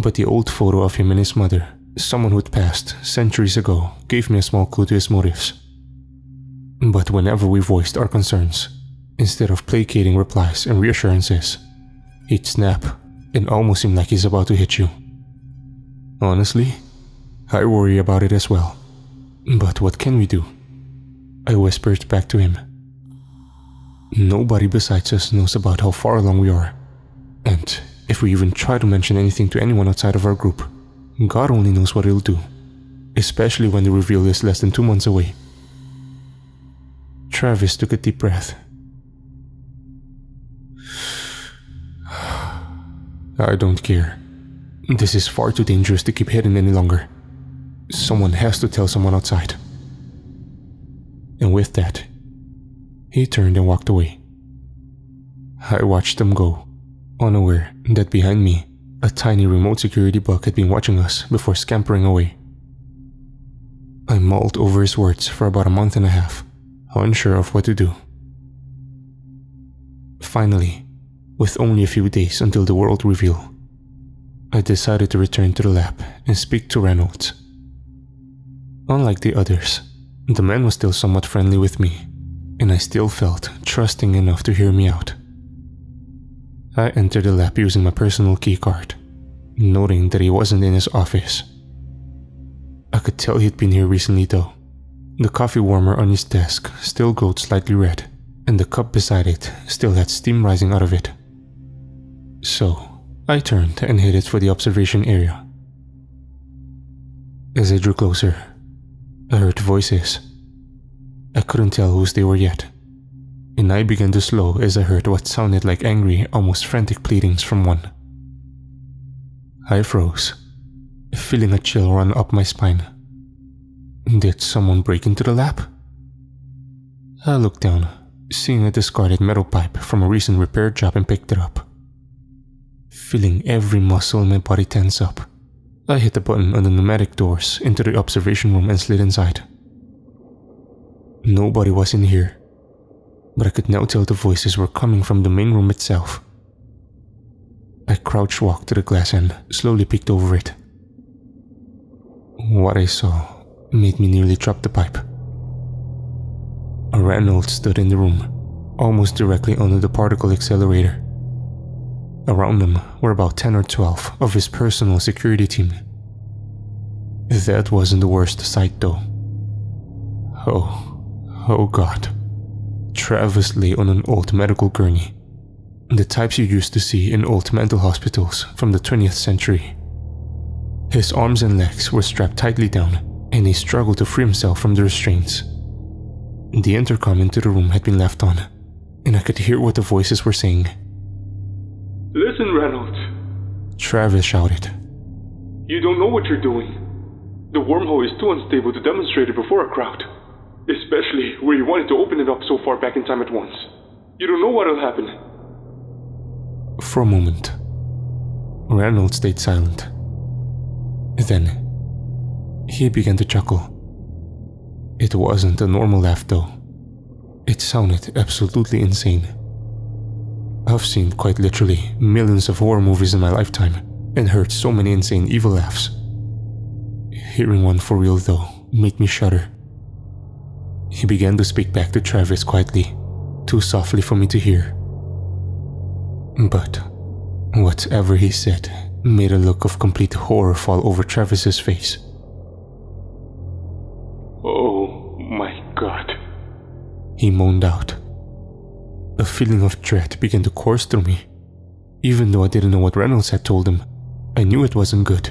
but the old photo of him and his mother, someone who'd passed centuries ago, gave me a small clue to his motives. But whenever we voiced our concerns, instead of placating replies and reassurances, he'd snap and almost seem like he's about to hit you. Honestly, I worry about it as well. But what can we do? I whispered back to him. Nobody besides us knows about how far along we are. And if we even try to mention anything to anyone outside of our group, God only knows what he'll do. Especially when the reveal is less than 2 months away. Travis took a deep breath. I don't care. This is far too dangerous to keep hidden any longer. Someone has to tell someone outside. And with that, he turned and walked away. I watched him go, unaware that behind me, a tiny remote security bug had been watching us before scampering away. I mulled over his words for about a month and a half, unsure of what to do. Finally, with only a few days until the world reveal, I decided to return to the lab and speak to Reynolds. Unlike the others, the man was still somewhat friendly with me, and I still felt trusting enough to hear me out. I entered the lab using my personal keycard, noting that he wasn't in his office. I could tell he'd been here recently though. The coffee warmer on his desk still glowed slightly red, and the cup beside it still had steam rising out of it. So, I turned and headed for the observation area. As I drew closer, I heard voices. I couldn't tell whose they were yet, and I began to slow as I heard what sounded like angry, almost frantic pleadings from one. I froze, feeling a chill run up my spine. Did someone break into the lab? I looked down, seeing a discarded metal pipe from a recent repair job, and picked it up. Feeling every muscle in my body tense up, I hit the button on the pneumatic doors into the observation room and slid inside. Nobody was in here, but I could now tell the voices were coming from the main room itself. I crouch walked to the glass and slowly peeked over it. What I saw made me nearly drop the pipe. Reynolds stood in the room, almost directly under the particle accelerator. Around him were about 10 or 12 of his personal security team. That wasn't the worst sight though. Oh God. Travis lay on an old medical gurney, the types you used to see in old mental hospitals from the 20th century. His arms and legs were strapped tightly down, and he struggled to free himself from the restraints. The intercom into the room had been left on, and I could hear what the voices were saying. "Listen, Reynolds," Travis shouted. "you don't know what you're doing. The wormhole is too unstable to demonstrate it before a crowd, especially where you wanted to open it up so far back in time at once. You don't know what'll happen." For a moment, Reynolds stayed silent. Then, he began to chuckle. It wasn't a normal laugh though. It sounded absolutely insane. I've seen, quite literally, millions of horror movies in my lifetime and heard so many insane evil laughs. Hearing one for real though made me shudder. He began to speak back to Travis quietly, too softly for me to hear. But whatever he said made a look of complete horror fall over Travis's face. "Oh my God," he moaned out. A feeling of dread began to course through me. Even though I didn't know what Reynolds had told him, I knew it wasn't good.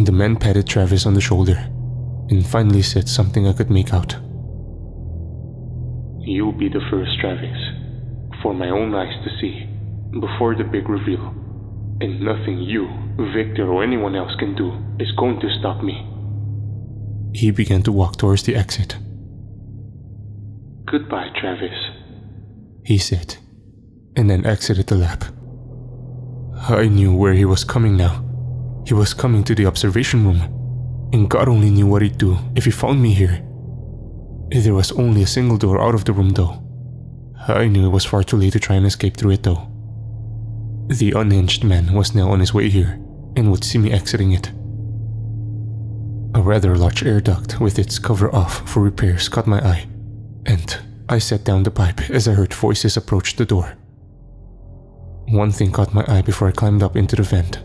The man patted Travis on the shoulder and finally said something I could make out. "You'll be the first, Travis, for my own eyes to see, before the big reveal. And nothing you, Victor, or anyone else can do is going to stop me." He began to walk towards the exit. "Goodbye, Travis," he said, and then exited the lab. I knew where he was coming now. He was coming to the observation room, and God only knew what he'd do if he found me here. There was only a single door out of the room though. I knew it was far too late to try and escape through it though. The unhinged man was now on his way here and would see me exiting it. A rather large air duct with its cover off for repairs caught my eye, and I set down the pipe as I heard voices approach the door. One thing caught my eye before I climbed up into the vent.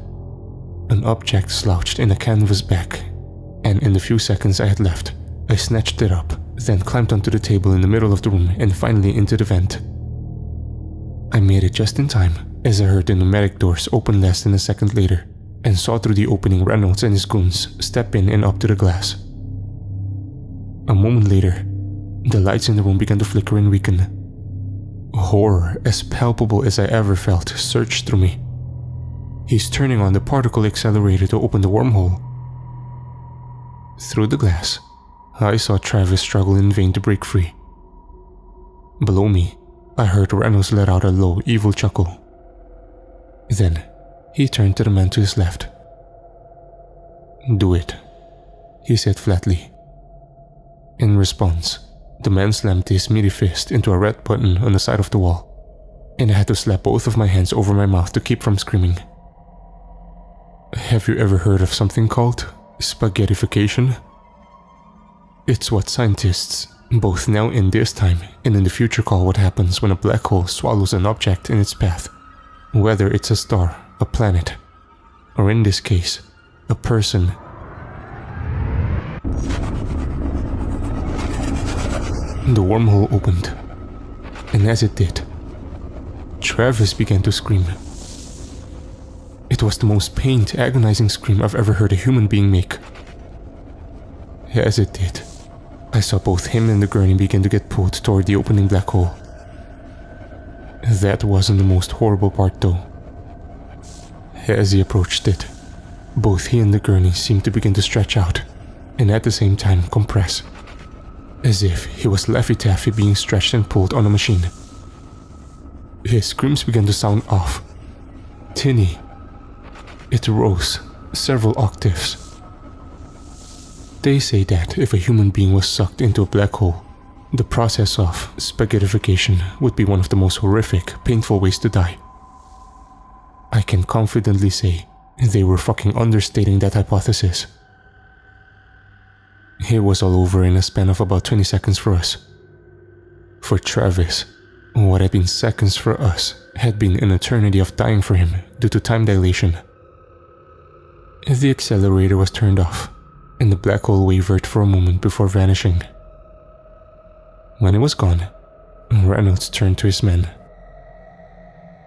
An object slouched in a canvas back, and in the few seconds I had left, I snatched it up, then climbed onto the table in the middle of the room and finally into the vent. I made it just in time as I heard the pneumatic doors open less than a second later and saw through the opening Reynolds and his goons step in and up to the glass. A moment later, the lights in the room began to flicker and weaken. Horror, as palpable as I ever felt, surged through me. He's turning on the particle accelerator to open the wormhole. Through the glass, I saw Travis struggle in vain to break free. Below me, I heard Reynolds let out a low, evil chuckle. Then, he turned to the man to his left. "Do it," he said flatly. In response, the man slammed his meaty fist into a red button on the side of the wall, and I had to slap both of my hands over my mouth to keep from screaming. Have you ever heard of something called spaghettification? It's what scientists, both now in this time and in the future, call what happens when a black hole swallows an object in its path, whether it's a star, a planet, or in this case, a person. The wormhole opened, and as it did, Travis began to scream. It was the most pained, agonizing scream I've ever heard a human being make. As it did, I saw both him and the gurney begin to get pulled toward the opening black hole. That wasn't the most horrible part though. As he approached it, both he and the gurney seemed to begin to stretch out, and at the same time compress, as if he was Laffy Taffy being stretched and pulled on a machine. His screams began to sound off, tinny. It rose several octaves. They say that if a human being was sucked into a black hole, the process of spaghettification would be one of the most horrific, painful ways to die. I can confidently say they were fucking understating that hypothesis. It was all over in a span of about 20 seconds for us. For Travis, what had been seconds for us had been an eternity of dying for him due to time dilation. The accelerator was turned off, and the black hole wavered for a moment before vanishing. When it was gone, Reynolds turned to his men.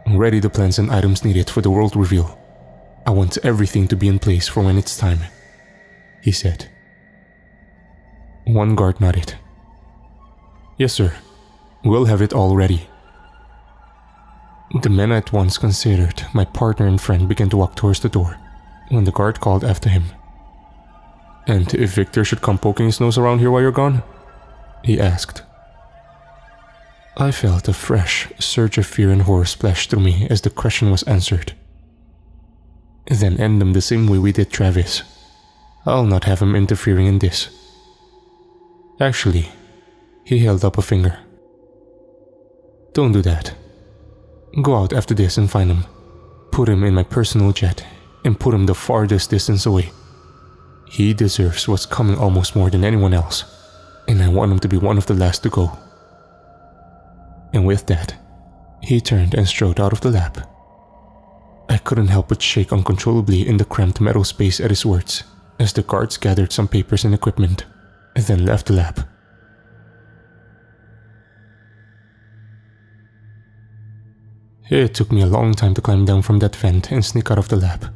"Ready the plans and items needed for the world reveal. I want everything to be in place for when it's time," he said. One guard nodded. "Yes, sir. We'll have it all ready." The men at once considered my partner and friend began to walk towards the door when the guard called after him. "And if Victor should come poking his nose around here while you're gone?" he asked. I felt a fresh surge of fear and horror splash through me as the question was answered. "Then end them the same way we did Travis. I'll not have him interfering in this." Actually, he held up a finger. "Don't do that. Go out after this and find him. Put him in my personal jet and put him the farthest distance away. He deserves what's coming almost more than anyone else, and I want him to be one of the last to go." And with that, he turned and strode out of the lab. I couldn't help but shake uncontrollably in the cramped metal space at his words as the guards gathered some papers and equipment and then left the lab. It took me a long time to climb down from that vent and sneak out of the lab.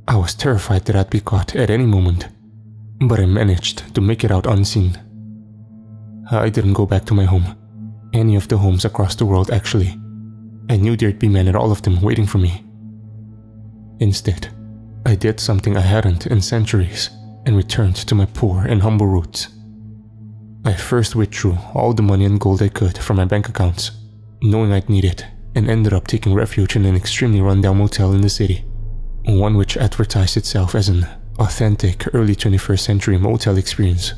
I was terrified that I'd be caught at any moment, but I managed to make it out unseen. I didn't go back to my home, any of the homes across the world actually. I knew there'd be men at all of them waiting for me. Instead, I did something I hadn't in centuries and returned to my poor and humble roots. I first withdrew all the money and gold I could from my bank accounts, knowing I'd need it, and ended up taking refuge in an extremely run-down motel in the city, one which advertised itself as an authentic early 21st century motel experience.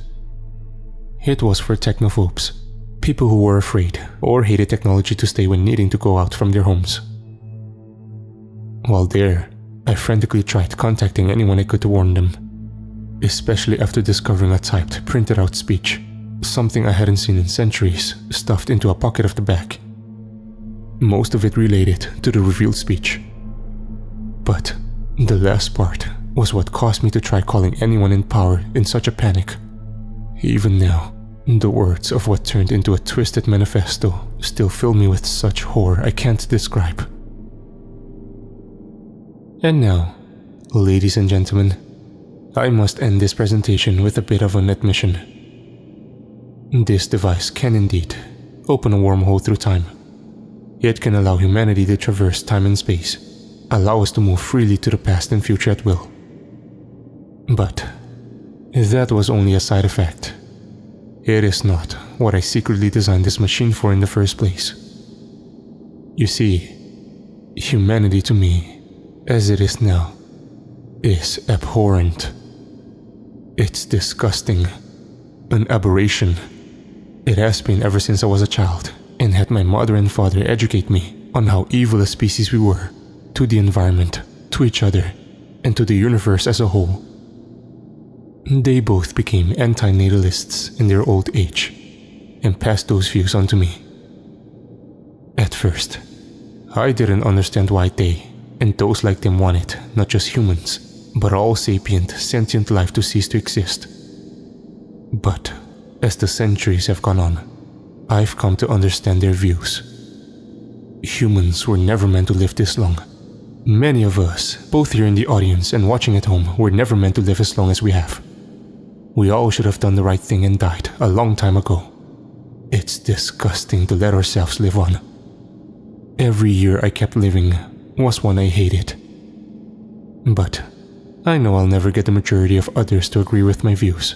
It was for technophobes, people who were afraid or hated technology to stay when needing to go out from their homes. While there, I frantically tried contacting anyone I could to warn them, especially after discovering a typed, printed out speech, something I hadn't seen in centuries, stuffed into a pocket of the back. Most of it related to the revealed speech. But the last part was what caused me to try calling anyone in power in such a panic. Even now, the words of what turned into a twisted manifesto still fill me with such horror I can't describe. And now, ladies and gentlemen, I must end this presentation with a bit of an admission. This device can indeed open a wormhole through time. It can allow humanity to traverse time and space, allow us to move freely to the past and future at will. But that was only a side effect. It is not what I secretly designed this machine for in the first place. You see, humanity to me, as it is now, is abhorrent. It's disgusting, an aberration. It has been ever since I was a child, and had my mother and father educate me on how evil a species we were, to the environment, to each other, and to the universe as a whole. They both became anti-natalists in their old age, and passed those views on to me. At first, I didn't understand why they, and those like them wanted not just humans, but all sapient, sentient life to cease to exist. But as the centuries have gone on, I've come to understand their views. Humans were never meant to live this long. Many of us, both here in the audience and watching at home, were never meant to live as long as we have. We all should have done the right thing and died a long time ago. It's disgusting to let ourselves live on. Every year I kept living was one I hated. But I know I'll never get the majority of others to agree with my views.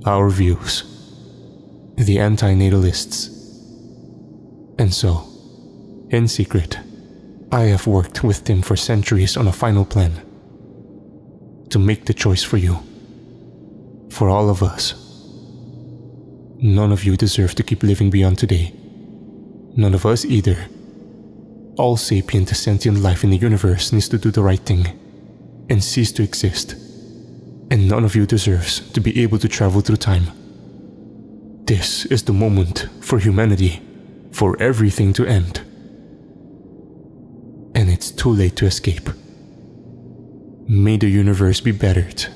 Our views. The anti-natalists. And so, in secret, I have worked with Tim for centuries on a final plan. To make the choice for you. For all of us. None of you deserve to keep living beyond today. None of us either. All sapient sentient life in the universe needs to do the right thing and cease to exist. And none of you deserves to be able to travel through time. This is the moment for humanity, for everything to end. And it's too late to escape. May the universe be bettered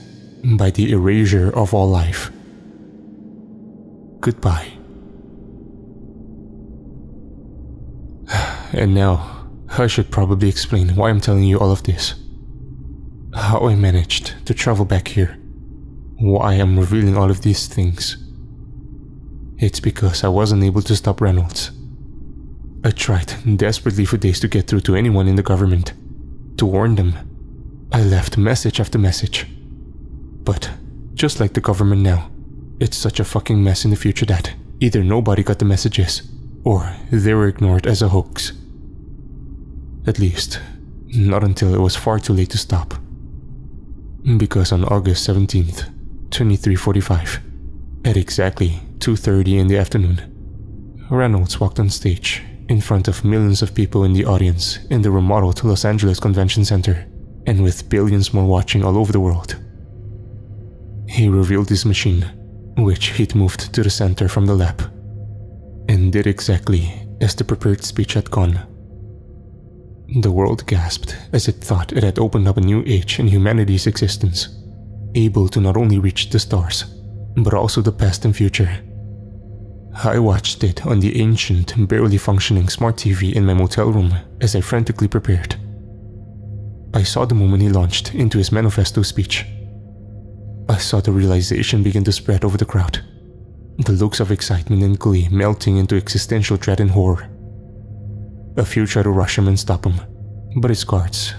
by the erasure of all life. Goodbye. And now, I should probably explain why I'm telling you all of this. How I managed to travel back here. Why I'm revealing all of these things. It's because I wasn't able to stop Reynolds. I tried desperately for days to get through to anyone in the government, to warn them. I left message after message. But, just like the government now, it's such a fucking mess in the future that either nobody got the messages, or they were ignored as a hoax. At least, not until it was far too late to stop. Because on August 17th, 2345, at exactly 2:30 in the afternoon, Reynolds walked on stage in front of millions of people in the audience in the remodeled Los Angeles Convention Center, and with billions more watching all over the world. He revealed his machine, which he'd moved to the center from the lab, and did exactly as the prepared speech had gone. The world gasped as it thought it had opened up a new age in humanity's existence, able to not only reach the stars, but also the past and future. I watched it on the ancient, barely functioning smart TV in my motel room as I frantically prepared. I saw the moment he launched into his manifesto speech. I saw the realization begin to spread over the crowd, the looks of excitement and glee melting into existential dread and horror. A few tried to rush him and stop him, but his guards,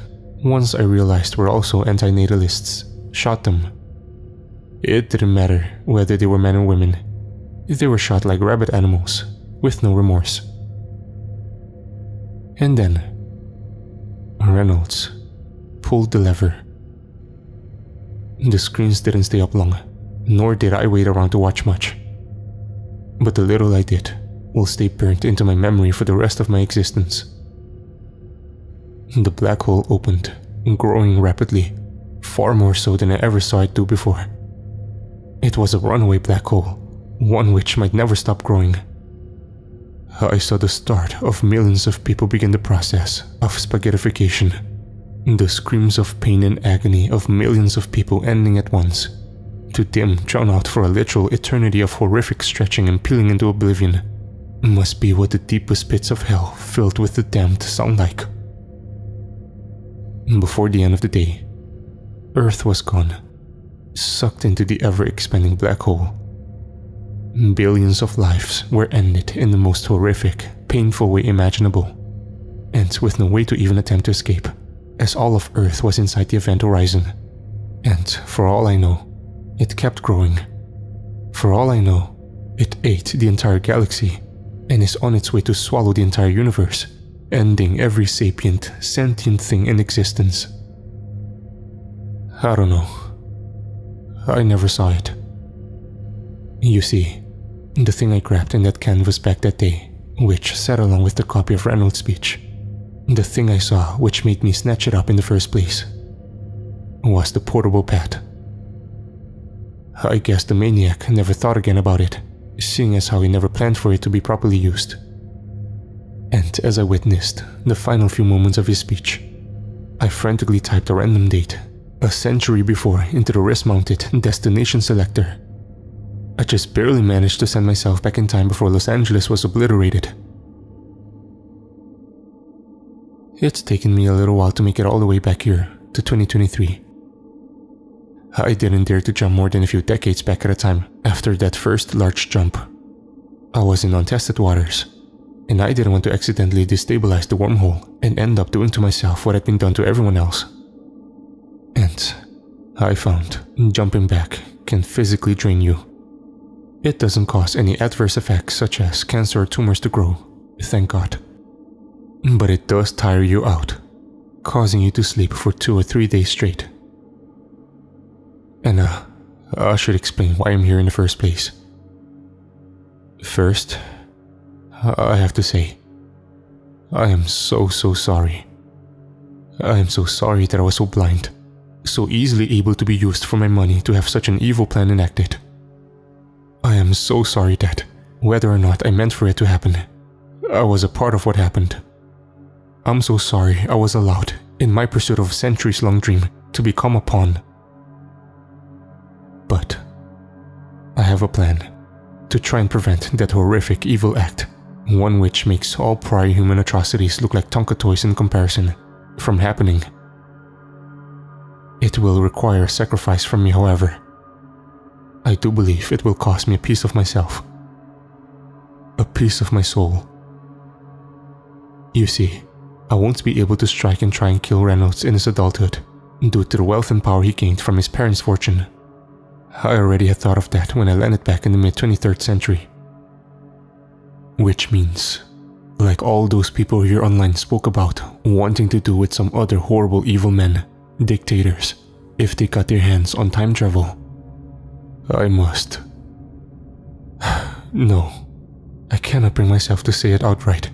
once I realized were also anti-natalists, shot them. It didn't matter whether they were men or women. They were shot like rabid animals, with no remorse. And then, Reynolds pulled the lever. The screens didn't stay up long, nor did I wait around to watch much. But the little I did will stay burnt into my memory for the rest of my existence. The black hole opened, growing rapidly, far more so than I ever saw it do before. It was a runaway black hole, one which might never stop growing. I saw the start of millions of people begin the process of spaghettification, the screams of pain and agony of millions of people ending at once, to dim, drown out for a literal eternity of horrific stretching and peeling into oblivion, must be what the deepest pits of hell filled with the damned sound like. Before the end of the day, Earth was gone, sucked into the ever-expanding black hole. Billions of lives were ended in the most horrific, painful way imaginable, and with no way to even attempt to escape, as all of Earth was inside the event horizon. And for all I know, it kept growing. For all I know, it ate the entire galaxy, and is on its way to swallow the entire universe, ending every sapient, sentient thing in existence. I don't know. I never saw it. You see, the thing I grabbed in that canvas back that day, which sat along with the copy of Reynolds' speech, the thing I saw which made me snatch it up in the first place, was the portable pad. I guess the maniac never thought again about it, seeing as how he never planned for it to be properly used. And as I witnessed the final few moments of his speech, I frantically typed a random date, a century before, into the wrist-mounted destination selector. I just barely managed to send myself back in time before Los Angeles was obliterated. It's taken me a little while to make it all the way back here, to 2023. I didn't dare to jump more than a few decades back at a time after that first large jump. I was in untested waters, and I didn't want to accidentally destabilize the wormhole and end up doing to myself what had been done to everyone else. And I found jumping back can physically drain you. It doesn't cause any adverse effects such as cancer or tumors to grow, thank God. But it does tire you out, causing you to sleep for 2 or 3 days straight. And I should explain why I'm here in the first place. First, I have to say, I am so sorry. I am so sorry that I was so blind, so easily able to be used for my money to have such an evil plan enacted. I am so sorry that, whether or not I meant for it to happen, I was a part of what happened. I'm so sorry I was allowed, in my pursuit of a centuries-long dream, to become a pawn. But I have a plan to try and prevent that horrific evil act one which makes all prior human atrocities look like Tonka toys in comparison, from happening. It will require a sacrifice from me, however. I do believe it will cost me a piece of myself. A piece of my soul. You see, I won't be able to strike and try and kill Reynolds in his adulthood, due to the wealth and power he gained from his parents' fortune. I already had thought of that when I landed back in the mid-23rd century. Which means, like all those people here online spoke about wanting to do with some other horrible evil men, dictators, if they got their hands on time travel, I must. No, I cannot bring myself to say it outright,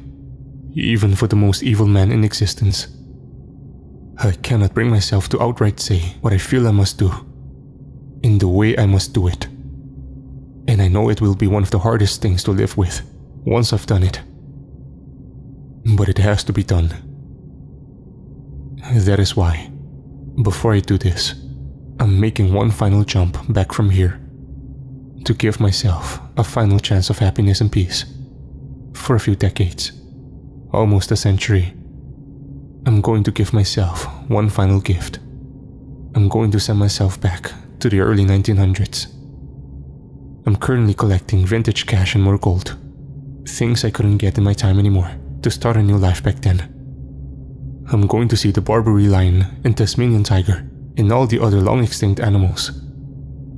even for the most evil man in existence. I cannot bring myself to outright say what I feel I must do, in the way I must do it. And I know it will be one of the hardest things to live with, once I've done it. But it has to be done. That is why, before I do this, I'm making one final jump back from here, to give myself a final chance of happiness and peace. For a few decades, almost a century, I'm going to give myself one final gift. I'm going to send myself back to the early 1900s. I'm currently collecting vintage cash and more gold, things I couldn't get in my time anymore, to start a new life back then. I'm going to see the Barbary lion and Tasmanian tiger and all the other long-extinct animals.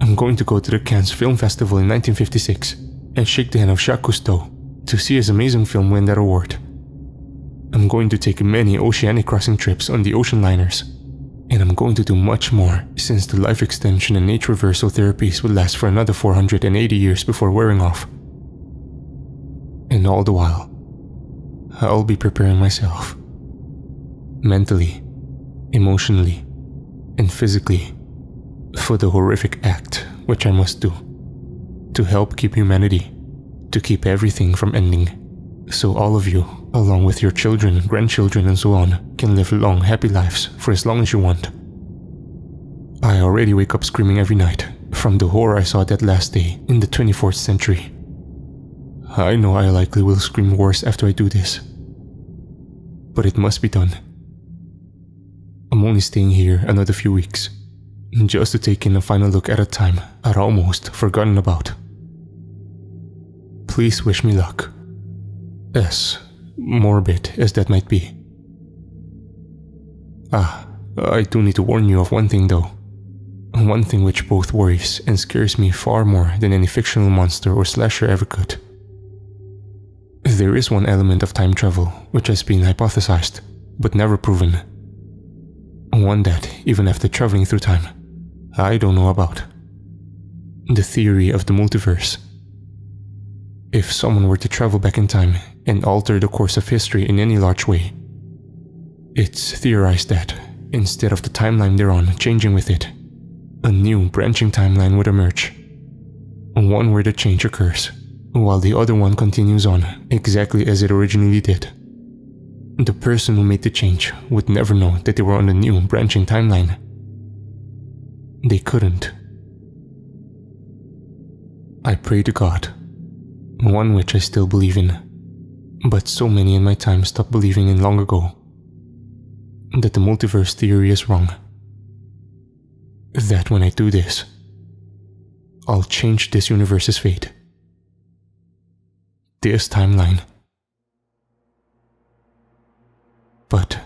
I'm going to go to the Cannes Film Festival in 1956 and shake the hand of Jacques Cousteau to see his amazing film win that award. I'm going to take many oceanic crossing trips on the ocean liners, and I'm going to do much more, since the life extension and age reversal therapies will last for another 480 years before wearing off. And all the while, I'll be preparing myself, mentally, emotionally, and physically, for the horrific act which I must do, to help keep humanity, to keep everything from ending, so all of you, along with your children, grandchildren and so on, can live long, happy lives for as long as you want. I already wake up screaming every night, from the horror I saw that last day in the 24th century. I know I likely will scream worse after I do this, but it must be done. I'm only staying here another few weeks, just to take in a final look at a time I'd almost forgotten about. Please wish me luck, as morbid as that might be. I do need to warn you of one thing though. One thing which both worries and scares me far more than any fictional monster or slasher ever could. There is one element of time travel which has been hypothesized, but never proven. One that, even after traveling through time, I don't know about. The theory of the multiverse. If someone were to travel back in time and alter the course of history in any large way, it's theorized that, instead of the timeline they're on changing with it, a new branching timeline would emerge. One where the change occurs, while the other one continues on exactly as it originally did. The person who made the change would never know that they were on a new branching timeline. They couldn't. I pray to God, one which I still believe in, but so many in my time stopped believing in long ago, that the multiverse theory is wrong. That when I do this, I'll change this universe's fate. This timeline. But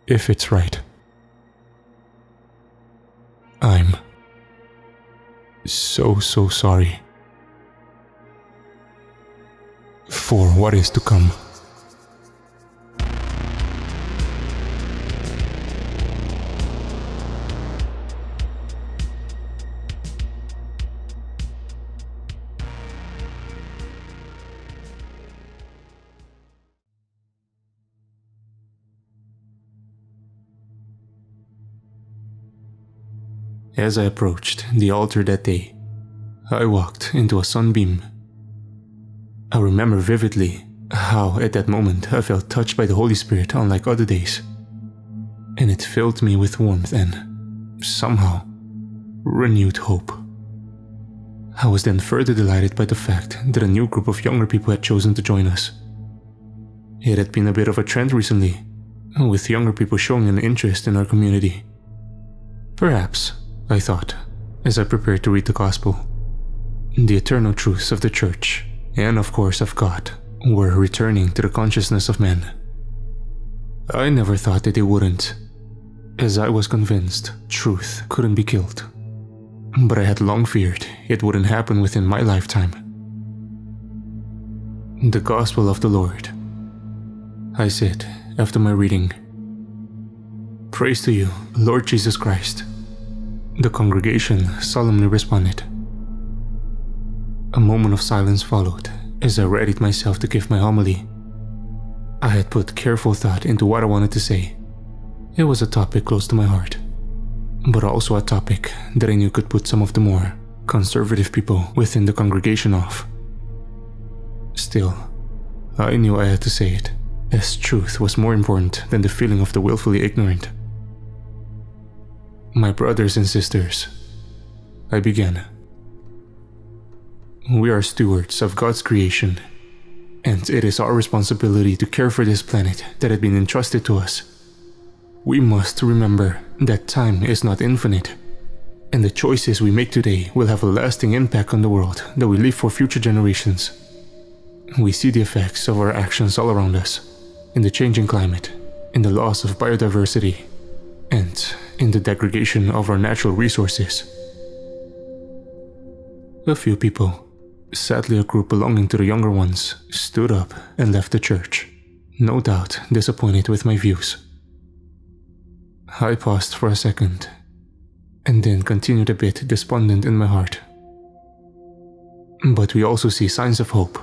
if it's right, I'm so sorry for what is to come. As I approached the altar that day, I walked into a sunbeam. I remember vividly how at that moment I felt touched by the Holy Spirit unlike other days, and it filled me with warmth and, somehow, renewed hope. I was then further delighted by the fact that a new group of younger people had chosen to join us. It had been a bit of a trend recently, with younger people showing an interest in our community. Perhaps, I thought, as I prepared to read the Gospel, the eternal truths of the Church, and of course of God, were returning to the consciousness of men. I never thought that they wouldn't, as I was convinced truth couldn't be killed. But I had long feared it wouldn't happen within my lifetime. The Gospel of the Lord, I said after my reading. Praise to you, Lord Jesus Christ. The congregation solemnly responded. A moment of silence followed as I readied myself to give my homily. I had put careful thought into what I wanted to say. It was a topic close to my heart, but also a topic that I knew could put some of the more conservative people within the congregation off. Still, I knew I had to say it, as truth was more important than the feeling of the willfully ignorant. My brothers and sisters, I began. We are stewards of God's creation, and it is our responsibility to care for this planet that had been entrusted to us. We must remember that time is not infinite, and the choices we make today will have a lasting impact on the world that we leave for future generations. We see the effects of our actions all around us, in the changing climate, in the loss of biodiversity, and in the degradation of our natural resources. A few people, sadly a group belonging to the younger ones, stood up and left the church, no doubt disappointed with my views. I paused for a second, and then continued a bit despondent in my heart. But we also see signs of hope,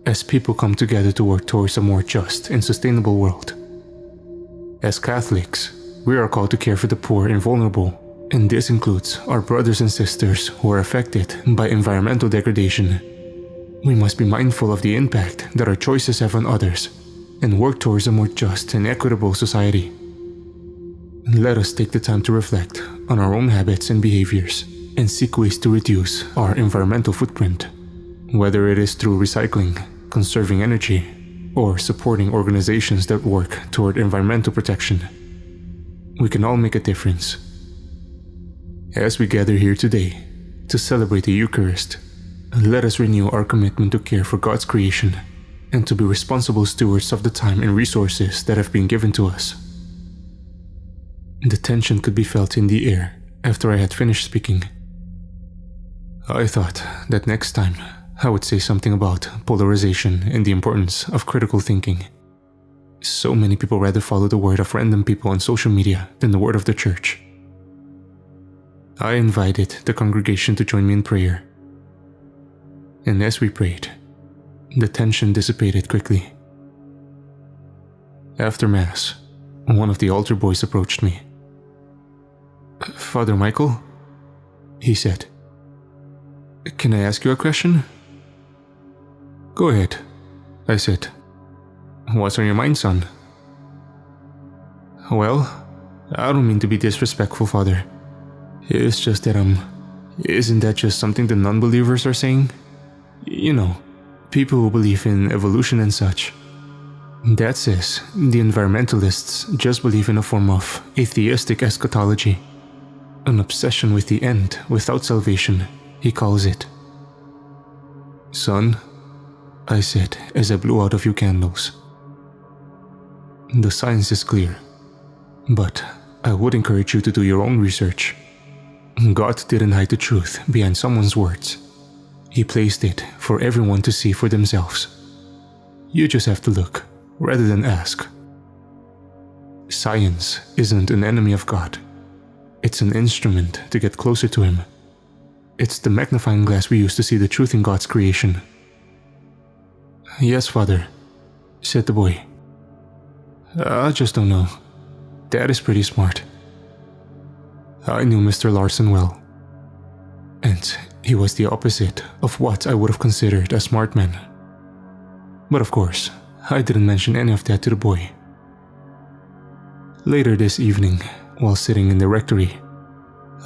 as people come together to work towards a more just and sustainable world. As Catholics, we are called to care for the poor and vulnerable, and this includes our brothers and sisters who are affected by environmental degradation. We must be mindful of the impact that our choices have on others, and work towards a more just and equitable society. Let us take the time to reflect on our own habits and behaviors, and seek ways to reduce our environmental footprint, whether it is through recycling, conserving energy, or supporting organizations that work toward environmental protection. We can all make a difference. As we gather here today to celebrate the Eucharist, let us renew our commitment to care for God's creation and to be responsible stewards of the time and resources that have been given to us. The tension could be felt in the air after I had finished speaking. I thought that next time I would say something about polarization and the importance of critical thinking. So many people rather follow the word of random people on social media than the word of the church. I invited the congregation to join me in prayer. And as we prayed, the tension dissipated quickly. After Mass, one of the altar boys approached me. "Father Michael," he said, "can I ask you a question?" "Go ahead," I said. "What's on your mind, son?" "Well, I don't mean to be disrespectful, Father. It's just that, isn't that just something the non-believers are saying? You know, people who believe in evolution and such. That says the environmentalists just believe in a form of atheistic eschatology. An obsession with the end without salvation, he calls it." "Son," I said as I blew out a few candles, "the science is clear, but I would encourage you to do your own research. God didn't hide the truth behind someone's words. He placed it for everyone to see for themselves. You just have to look, rather than ask. Science isn't an enemy of God. It's an instrument to get closer to Him. It's the magnifying glass we use to see the truth in God's creation." "Yes, Father," said the boy. "I just don't know. Dad is pretty smart." I knew Mr. Larson well, and he was the opposite of what I would have considered a smart man. But of course, I didn't mention any of that to the boy. Later this evening, while sitting in the rectory,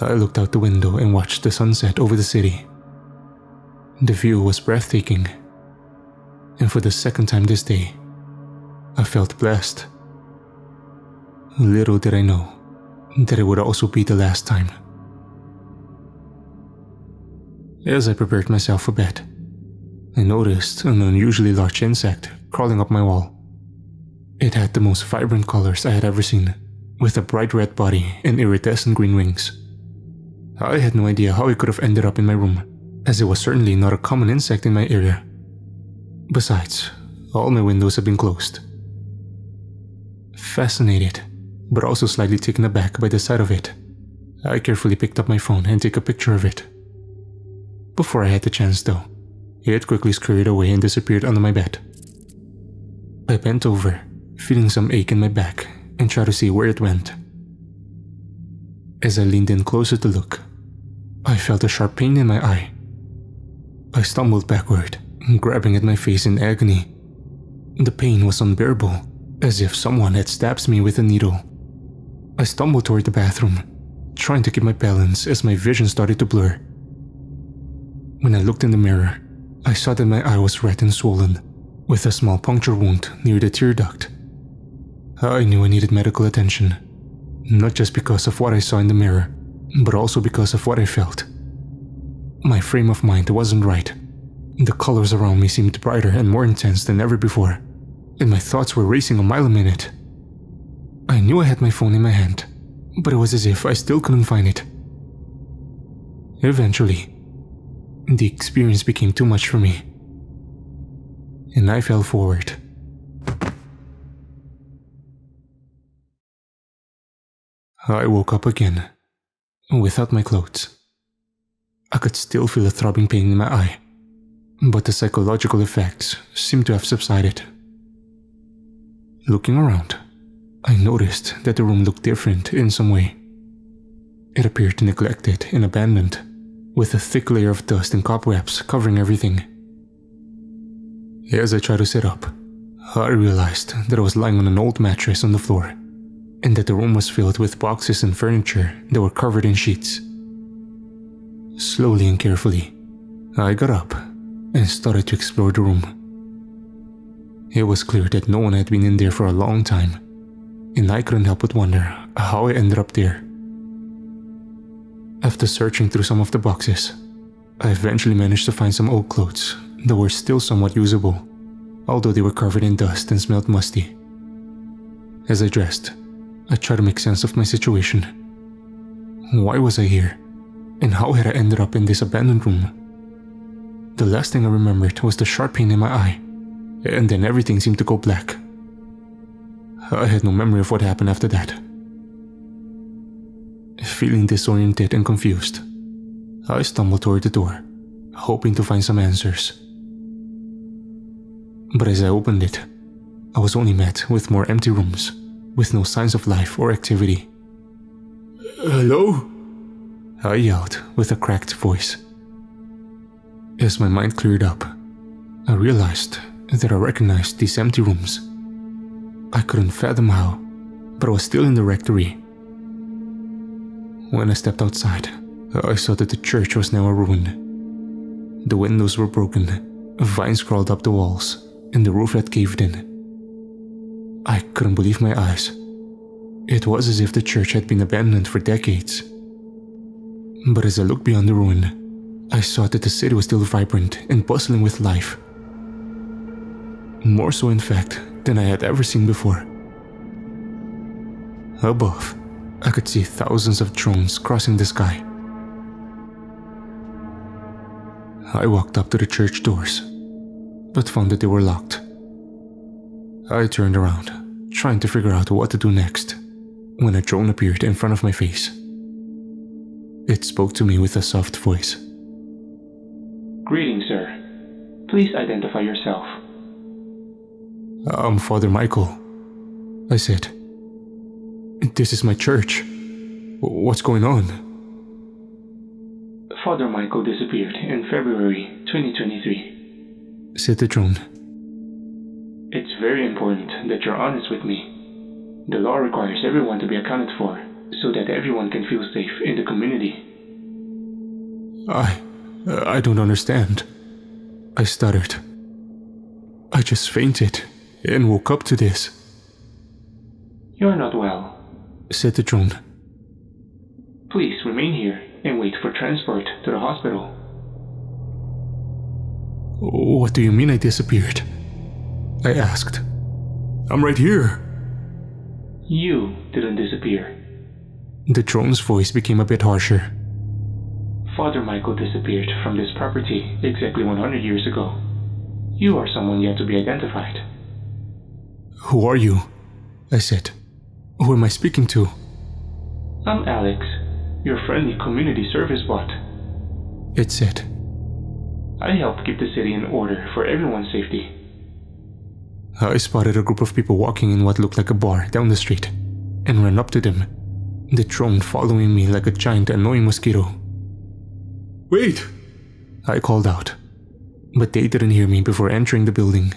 I looked out the window and watched the sunset over the city. The view was breathtaking, and for the second time this day, I felt blessed. Little did I know that it would also be the last time. As I prepared myself for bed, I noticed an unusually large insect crawling up my wall. It had the most vibrant colors I had ever seen, with a bright red body and iridescent green wings. I had no idea how it could have ended up in my room, as it was certainly not a common insect in my area. Besides, all my windows had been closed. Fascinated, but also slightly taken aback by the sight of it, I carefully picked up my phone and took a picture of it. Before I had the chance though, it quickly scurried away and disappeared under my bed. I bent over, feeling some ache in my back, and tried to see where it went. As I leaned in closer to look, I felt a sharp pain in my eye. I stumbled backward, grabbing at my face in agony. The pain was unbearable, as if someone had stabbed me with a needle. I stumbled toward the bathroom, trying to keep my balance as my vision started to blur. When I looked in the mirror, I saw that my eye was red and swollen, with a small puncture wound near the tear duct. I knew I needed medical attention, not just because of what I saw in the mirror, but also because of what I felt. My frame of mind wasn't right. The colors around me seemed brighter and more intense than ever before, and my thoughts were racing a mile a minute. I knew I had my phone in my hand, but it was as if I still couldn't find it. Eventually, the experience became too much for me, and I fell forward. I woke up again, without my clothes. I could still feel a throbbing pain in my eye, but the psychological effects seemed to have subsided. Looking around, I noticed that the room looked different in some way. It appeared neglected and abandoned, with a thick layer of dust and cobwebs covering everything. As I tried to sit up, I realized that I was lying on an old mattress on the floor, and that the room was filled with boxes and furniture that were covered in sheets. Slowly and carefully, I got up and started to explore the room. It was clear that no one had been in there for a long time, and I couldn't help but wonder how I ended up there. After searching through some of the boxes, I eventually managed to find some old clothes that were still somewhat usable, although they were covered in dust and smelled musty. As I dressed, I tried to make sense of my situation. Why was I here? And how had I ended up in this abandoned room? The last thing I remembered was the sharp pain in my eye, and then everything seemed to go black. I had no memory of what happened after that. Feeling disoriented and confused, I stumbled toward the door, hoping to find some answers. But as I opened it, I was only met with more empty rooms, with no signs of life or activity. "Hello?" I yelled with a cracked voice. As my mind cleared up, I realized that I recognized these empty rooms. I couldn't fathom how, but I was still in the rectory. When I stepped outside, I saw that the church was now a ruin. The windows were broken, vines crawled up the walls, and the roof had caved in. I couldn't believe my eyes. It was as if the church had been abandoned for decades. But as I looked beyond the ruin, I saw that the city was still vibrant and bustling with life. More so, in fact, than I had ever seen before. Above, I could see thousands of drones crossing the sky. I walked up to the church doors, but found that they were locked. I turned around, trying to figure out what to do next, when a drone appeared in front of my face. It spoke to me with a soft voice. "Greetings, sir. Please identify yourself." "I'm Father Michael," I said. "This is my church. What's going on?" "Father Michael disappeared in February 2023. said the drone. "It's very important that you're honest with me. The law requires everyone to be accounted for, so that everyone can feel safe in the community." I don't understand," I stuttered. I just fainted and woke up to this, You're not well. said the drone. Please remain here and wait for transport to the hospital. What do you mean I disappeared? I asked. I'm right here. You didn't disappear. The drone's voice became a bit harsher. Father Michael disappeared from this property exactly 100 years ago. You are someone yet to be identified. Who are you? I said. Who am I speaking to? I'm Alex, your friendly community service bot. It said. I help keep the city in order for everyone's safety. I spotted a group of people walking in what looked like a bar down the street and ran up to them, the drone following me like a giant annoying mosquito. Wait! I called out, but they didn't hear me before entering the building.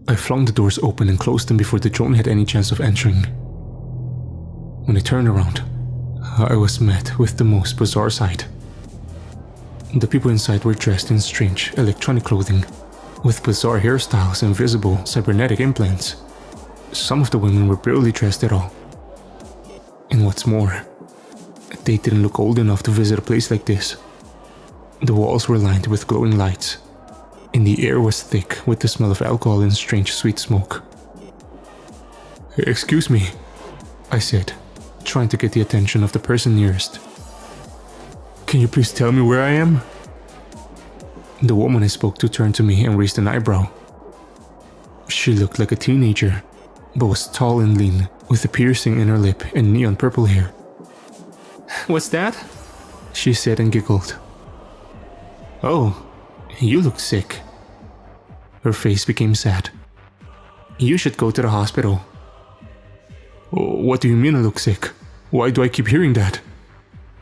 I flung the doors open and closed them before the drone had any chance of entering. When I turned around, I was met with the most bizarre sight. The people inside were dressed in strange electronic clothing, with bizarre hairstyles and visible cybernetic implants. Some of the women were barely dressed at all. And what's more, they didn't look old enough to visit a place like this. The walls were lined with glowing lights, and the air was thick with the smell of alcohol and strange sweet smoke. Excuse me, I said, trying to get the attention of the person nearest. Can you please tell me where I am? The woman I spoke to turned to me and raised an eyebrow. She looked like a teenager, but was tall and lean, with a piercing in her lip and neon purple hair. What's that? She said and giggled. Oh, you look sick. Her face became sad. You should go to the hospital. What do you mean I look sick? Why do I keep hearing that?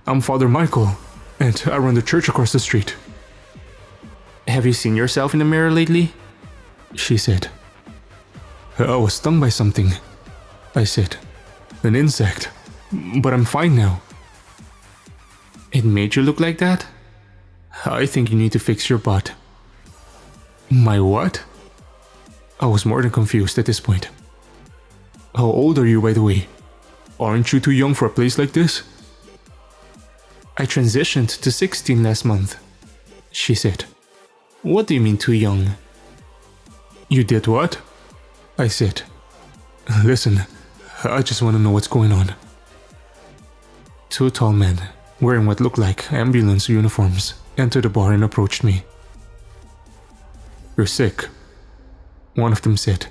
I'm Father Michael, and I run the church across the street. Have you seen yourself in the mirror lately? She said. I was stung by something, I said. An insect. But I'm fine now. It made you look like that? I think you need to fix your butt. My what? I was more than confused at this point. How old are you, by the way? Aren't you too young for a place like this? I transitioned to 16 last month, she said. What do you mean too young? You did what? I said. Listen, I just want to know what's going on. Two tall men, wearing what looked like ambulance uniforms, entered the bar and approached me. You're sick, one of them said.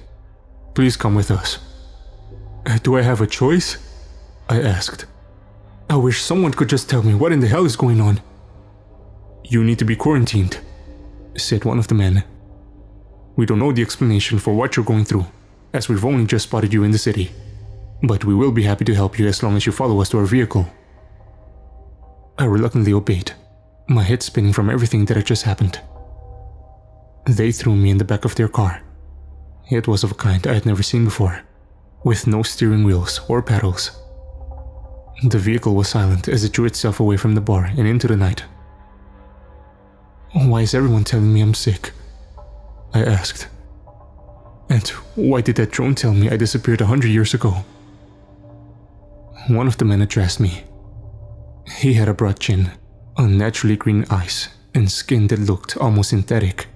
Please come with us. Do I have a choice? I asked. I wish someone could just tell me what in the hell is going on. You need to be quarantined, said one of the men. We don't know the explanation for what you're going through, as we've only just spotted you in the city. But we will be happy to help you as long as you follow us to our vehicle. I reluctantly obeyed, my head spinning from everything that had just happened. They threw me in the back of their car. It was of a kind I had never seen before, with no steering wheels or pedals. The vehicle was silent as it drew itself away from the bar and into the night. Why is everyone telling me I'm sick? I asked. And why did that drone tell me I disappeared 100 years ago? One of the men addressed me. He had a broad chin, unnaturally green eyes, and skin that looked almost synthetic.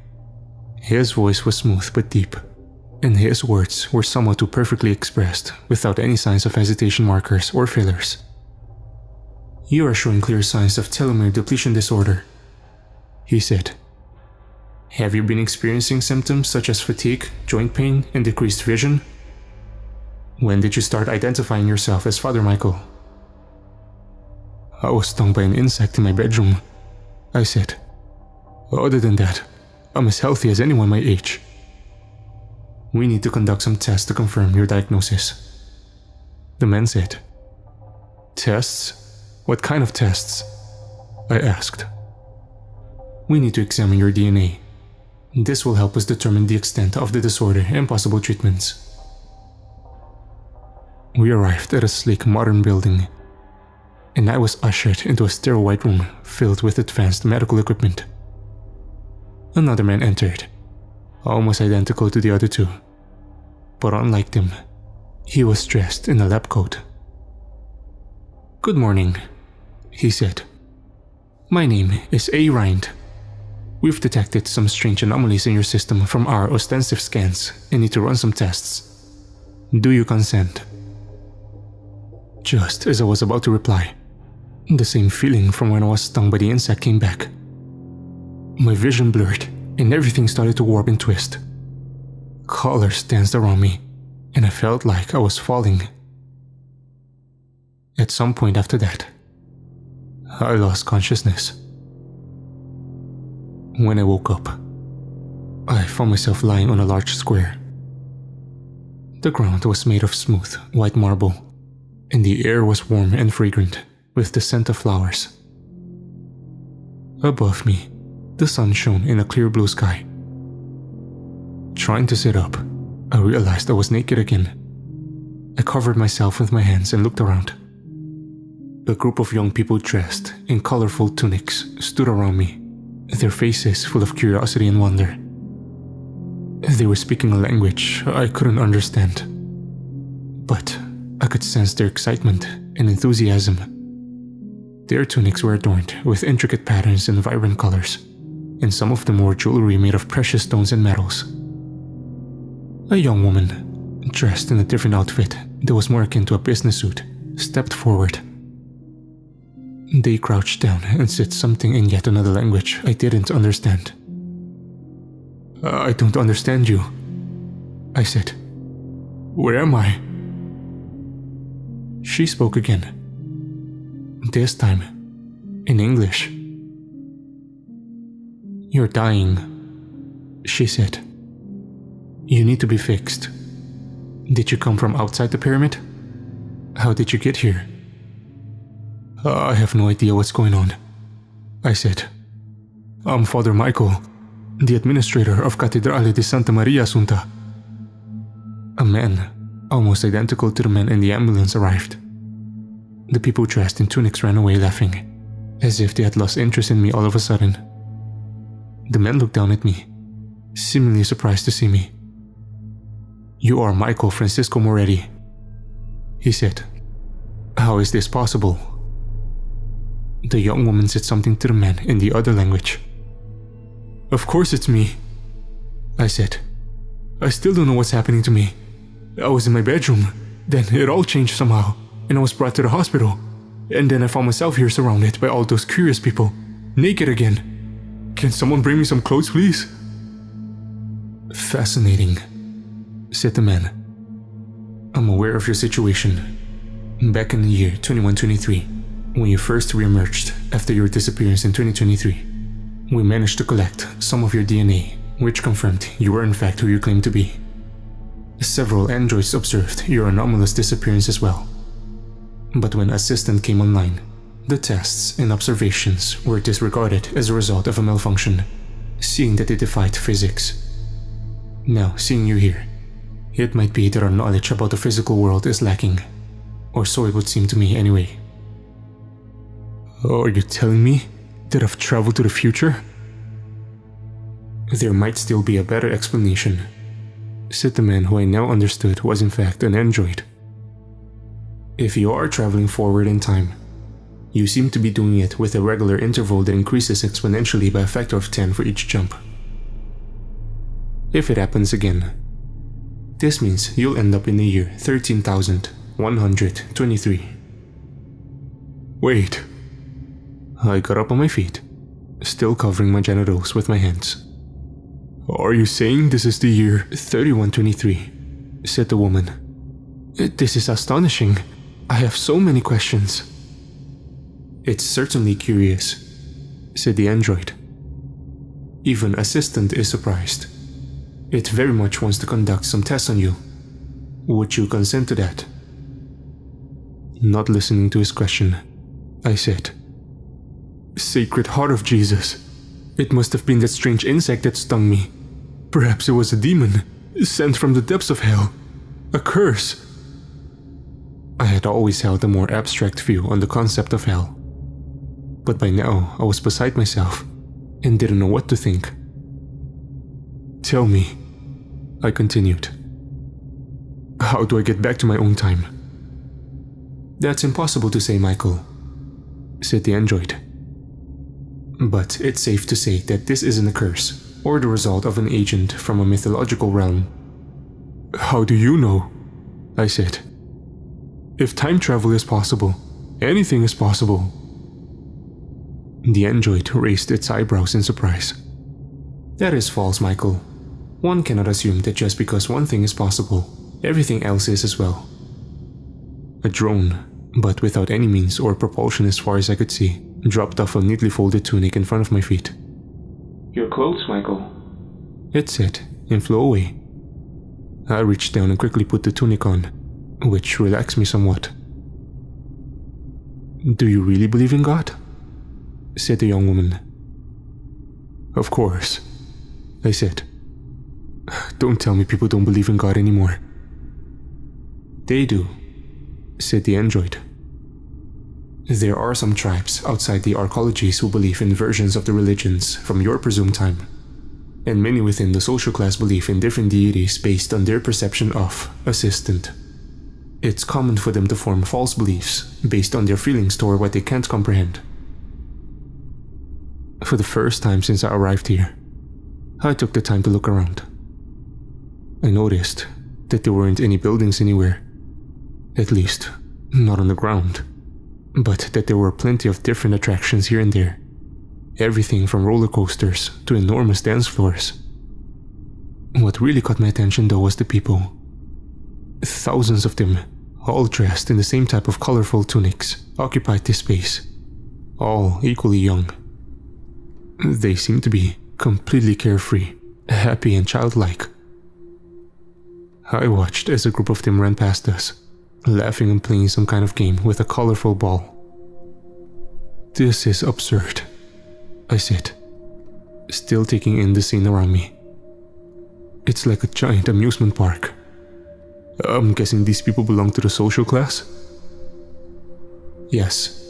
His voice was smooth but deep, and his words were somewhat too perfectly expressed without any signs of hesitation markers or fillers. You are showing clear signs of telomere depletion disorder, he said. Have you been experiencing symptoms such as fatigue, joint pain, and decreased vision? When did you start identifying yourself as Father Michael? I was stung by an insect in my bedroom, I said. Other than that, I'm as healthy as anyone my age. We need to conduct some tests to confirm your diagnosis, the man said. Tests? What kind of tests? I asked. We need to examine your DNA. This will help us determine the extent of the disorder and possible treatments. We arrived at a sleek modern building, and I was ushered into a sterile white room filled with advanced medical equipment. Another man entered, almost identical to the other two. But unlike them, he was dressed in a lab coat. "Good morning," he said. "My name is A. Rind. We've detected some strange anomalies in your system from our ostensive scans and need to run some tests. Do you consent?" Just as I was about to reply, the same feeling from when I was stung by the insect came back. My vision blurred and everything started to warp and twist. Colors danced around me and I felt like I was falling. At some point after that, I lost consciousness. When I woke up, I found myself lying on a large square. The ground was made of smooth, white marble, and the air was warm and fragrant with the scent of flowers. Above me, the sun shone in a clear blue sky. Trying to sit up, I realized I was naked again. I covered myself with my hands and looked around. A group of young people dressed in colorful tunics stood around me, their faces full of curiosity and wonder. They were speaking a language I couldn't understand, but I could sense their excitement and enthusiasm. Their tunics were adorned with intricate patterns and vibrant colors, and some of them wore jewelry made of precious stones and metals. A young woman, dressed in a different outfit that was more akin to a business suit, stepped forward. They crouched down and said something in yet another language I didn't understand. "I don't understand you," I said. "Where am I?" She spoke again, this time in English. "You're dying," she said. "You need to be fixed. Did you come from outside the pyramid? How did you get here?" "I have no idea what's going on," I said. "I'm Father Michael, the administrator of Catedrale di Santa Maria Assunta." A man, almost identical to the man in the ambulance, arrived. The people dressed in tunics ran away laughing, as if they had lost interest in me all of a sudden. The man looked down at me, seemingly surprised to see me. "You are Michael Francisco Moretti," he said. "How is this possible?" The young woman said something to the man in the other language. "Of course it's me," I said. "I still don't know what's happening to me. I was in my bedroom, then it all changed somehow, and I was brought to the hospital, and then I found myself here surrounded by all those curious people, naked again. Can someone bring me some clothes, please?" "Fascinating," said the man. "I'm aware of your situation. Back in the year 2123, when you first re-emerged after your disappearance in 2023, we managed to collect some of your DNA, which confirmed you were in fact who you claimed to be. Several androids observed your anomalous disappearance as well. But when Assistant came online, the tests and observations were disregarded as a result of a malfunction, seeing that it defied physics. Now, seeing you here, it might be that our knowledge about the physical world is lacking, or so it would seem to me anyway." "Are you telling me that I've traveled to the future?" "There might still be a better explanation," said the man who I now understood was in fact an android. "If you are traveling forward in time, you seem to be doing it with a regular interval that increases exponentially by a factor of 10 for each jump. If it happens again, this means you'll end up in the year 13,123. "Wait." I got up on my feet, still covering my genitals with my hands. "Are you saying this is the year 3123? said the woman. "This is astonishing. I have so many questions." "It's certainly curious," said the android. "Even Assistant is surprised. It very much wants to conduct some tests on you. Would you consent to that?" Not listening to his question, I said, "Sacred Heart of Jesus, it must have been that strange insect that stung me. Perhaps it was a demon, sent from the depths of hell. A curse." I had always held a more abstract view on the concept of hell, but by now I was beside myself and didn't know what to think. Tell me, I continued. How do I get back to my own time? That's impossible to say, Michael, said the android. But it's safe to say that this isn't a curse or the result of an agent from a mythological realm. How do you know? I said. If time travel is possible, anything is possible. The android raised its eyebrows in surprise. That is false, Michael. One cannot assume that just because one thing is possible, everything else is as well. A drone, but without any means or propulsion as far as I could see, dropped off a neatly folded tunic in front of my feet. Your clothes, Michael, it said, and flew away. I reached down and quickly put the tunic on, which relaxed me somewhat. Do you really believe in God? Said the young woman. Of course, I said. Don't tell me people don't believe in God anymore. They do, said the android. There are some tribes outside the arcologies who believe in versions of the religions from your presumed time, and many within the social class believe in different deities based on their perception of assistant. It's common for them to form false beliefs based on their feelings toward what they can't comprehend. For the first time since I arrived here, I took the time to look around. I noticed that there weren't any buildings anywhere, at least not on the ground, but that there were plenty of different attractions here and there, everything from roller coasters to enormous dance floors. What really caught my attention though was the people. Thousands of them, all dressed in the same type of colorful tunics, occupied this space, all equally young. They seemed to be completely carefree, happy and childlike. I watched as a group of them ran past us, laughing and playing some kind of game with a colorful ball. This is absurd, I said, still taking in the scene around me. It's like a giant amusement park. I'm guessing these people belong to the social class? Yes,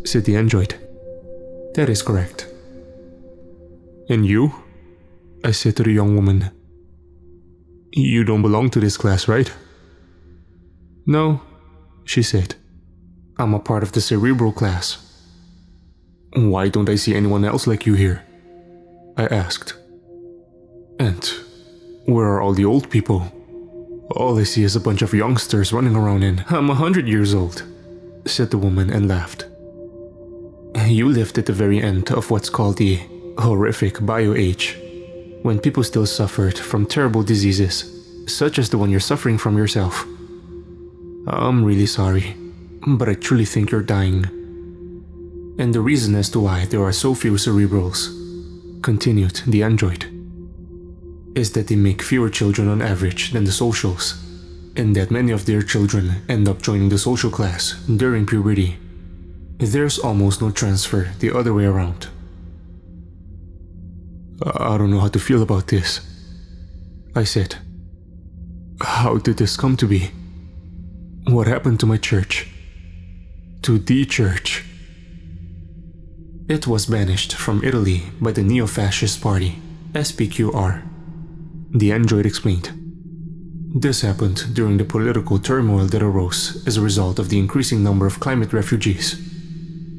said the android. That is correct. And you? I said to the young woman. You don't belong to this class, right? No, she said. I'm a part of the cerebral class. Why don't I see anyone else like you here? I asked. And where are all the old people? All I see is a bunch of youngsters running around and I'm 100 years old, said the woman and laughed. You lived at the very end of what's called the horrific bio-age, when people still suffered from terrible diseases, such as the one you're suffering from yourself. I'm really sorry, but I truly think you're dying. And the reason as to why there are so few cerebrals, continued the android, is that they make fewer children on average than the socials, and that many of their children end up joining the social class during puberty. There's almost no transfer the other way around. I don't know how to feel about this, I said. How did this come to be? What happened to my church? To the church? It was banished from Italy by the neo-fascist party, SPQR. The android explained. This happened during the political turmoil that arose as a result of the increasing number of climate refugees.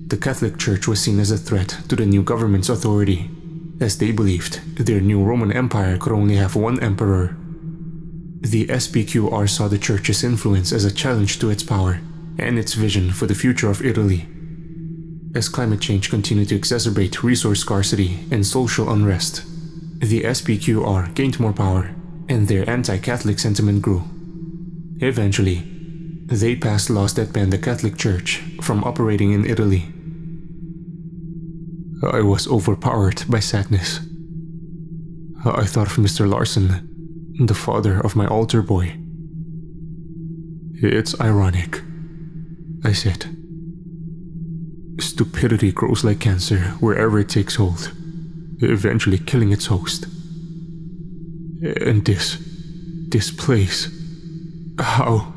The Catholic Church was seen as a threat to the new government's authority, as they believed their new Roman Empire could only have one emperor. The SPQR saw the Church's influence as a challenge to its power and its vision for the future of Italy. As climate change continued to exacerbate resource scarcity and social unrest, the SPQR gained more power and their anti-Catholic sentiment grew. Eventually, they passed laws that banned the Catholic Church from operating in Italy. I was overpowered by sadness. I thought of Mr. Larson, the father of my altar boy. It's ironic, I said. Stupidity grows like cancer wherever it takes hold, eventually killing its host. And this place, how?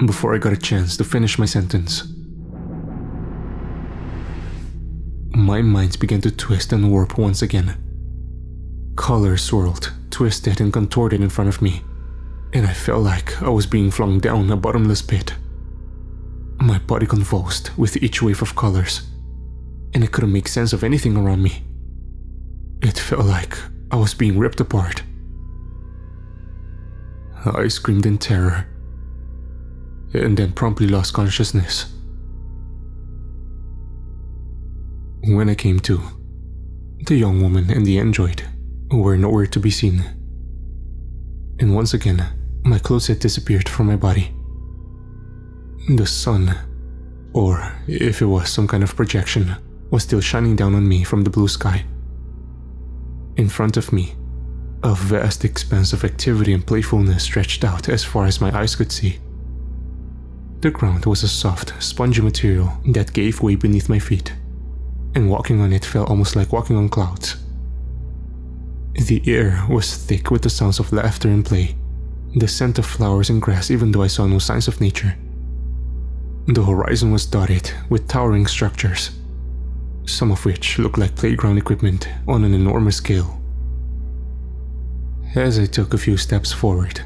Before I got a chance to finish my sentence, my mind began to twist and warp once again. Colors swirled, twisted, and contorted in front of me, and I felt like I was being flung down a bottomless pit. My body convulsed with each wave of colors, and I couldn't make sense of anything around me. It felt like I was being ripped apart. I screamed in terror, and then promptly lost consciousness. When I came to, the young woman and the android were nowhere to be seen. And once again, my clothes had disappeared from my body. The sun, or if it was some kind of projection, was still shining down on me from the blue sky. In front of me, a vast expanse of activity and playfulness stretched out as far as my eyes could see. The ground was a soft, spongy material that gave way beneath my feet, and walking on it felt almost like walking on clouds. The air was thick with the sounds of laughter and play, the scent of flowers and grass even though I saw no signs of nature. The horizon was dotted with towering structures, some of which looked like playground equipment on an enormous scale. As I took a few steps forward,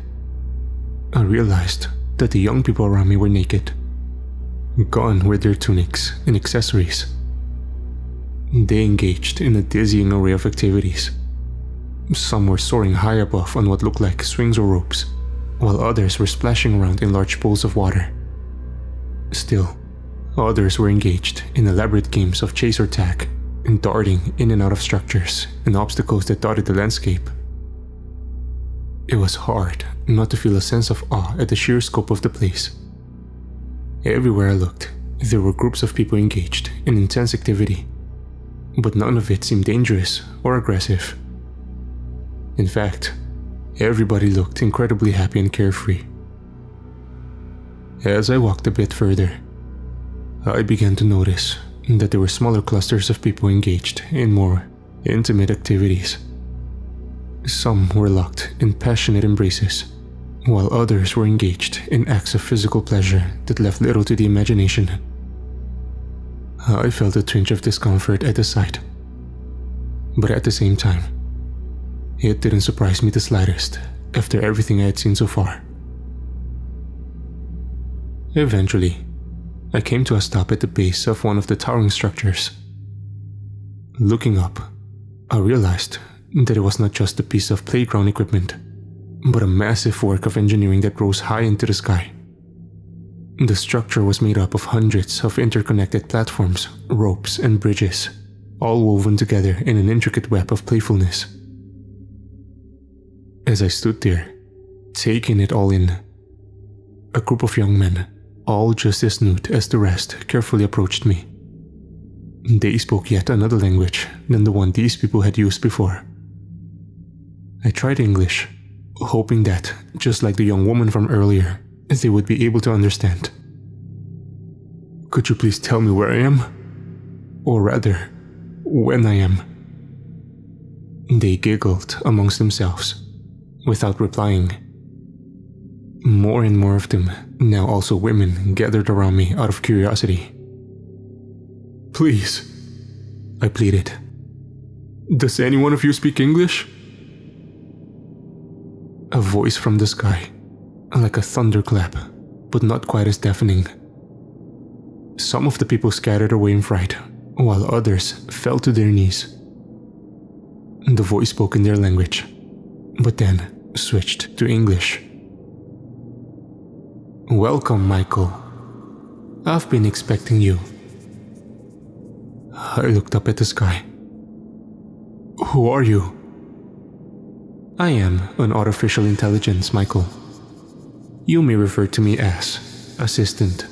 I realized that the young people around me were naked. Gone were their tunics and accessories. They engaged in a dizzying array of activities. Some were soaring high above on what looked like swings or ropes, while others were splashing around in large pools of water. Still, others were engaged in elaborate games of chase or tag, and darting in and out of structures and obstacles that dotted the landscape. It was hard not to feel a sense of awe at the sheer scope of the place. Everywhere I looked, there were groups of people engaged in intense activity, but none of it seemed dangerous or aggressive. In fact, everybody looked incredibly happy and carefree. As I walked a bit further, I began to notice that there were smaller clusters of people engaged in more intimate activities. Some were locked in passionate embraces, while others were engaged in acts of physical pleasure that left little to the imagination. I felt a twinge of discomfort at the sight, but at the same time, it didn't surprise me the slightest after everything I had seen so far. Eventually, I came to a stop at the base of one of the towering structures. Looking up, I realized that it was not just a piece of playground equipment, but a massive work of engineering that rose high into the sky. The structure was made up of hundreds of interconnected platforms, ropes, and bridges, all woven together in an intricate web of playfulness. As I stood there, taking it all in, a group of young men, all just as nude as the rest, carefully approached me. They spoke yet another language than the one these people had used before. I tried English, hoping that, just like the young woman from earlier, they would be able to understand. "Could you please tell me where I am? Or rather, when I am?" They giggled amongst themselves, without replying. More and more of them, now also women, gathered around me out of curiosity. "Please," I pleaded. "Does any one of you speak English?" A voice from the sky, like a thunderclap, but not quite as deafening. Some of the people scattered away in fright, while others fell to their knees. The voice spoke in their language, but then switched to English. "Welcome, Michael. I've been expecting you." I looked up at the sky. "Who are you?" "I am an artificial intelligence, Michael. You may refer to me as Assistant.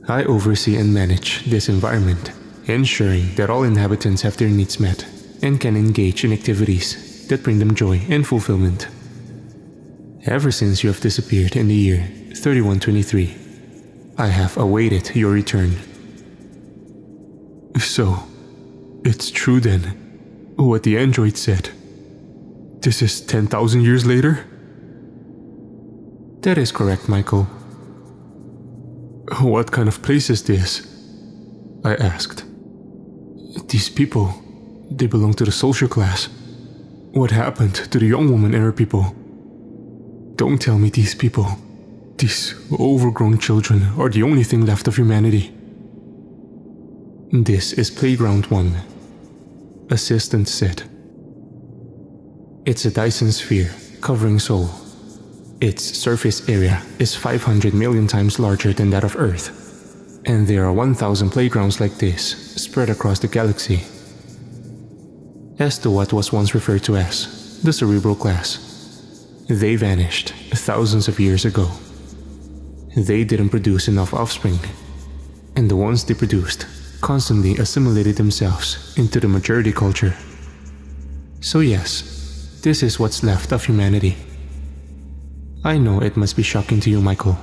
I oversee and manage this environment, ensuring that all inhabitants have their needs met and can engage in activities that bring them joy and fulfillment. Ever since you have disappeared in the year 3123, I have awaited your return." "So, it's true then, what the android said. This is 10,000 years later?" "That is correct, Michael." "What kind of place is this?" I asked. "These people, they belong to the social class. What happened to the young woman and her people? Don't tell me these people, these overgrown children, are the only thing left of humanity. This is Playground 1, Assistant said. It's a Dyson sphere covering Sol. Its surface area is 500 million times larger than that of Earth, and there are 1,000 playgrounds like this spread across the galaxy. As to what was once referred to as the cerebral class, they vanished thousands of years ago. They didn't produce enough offspring, and the ones they produced constantly assimilated themselves into the majority culture. So yes, this is what's left of humanity. I know it must be shocking to you, Michael.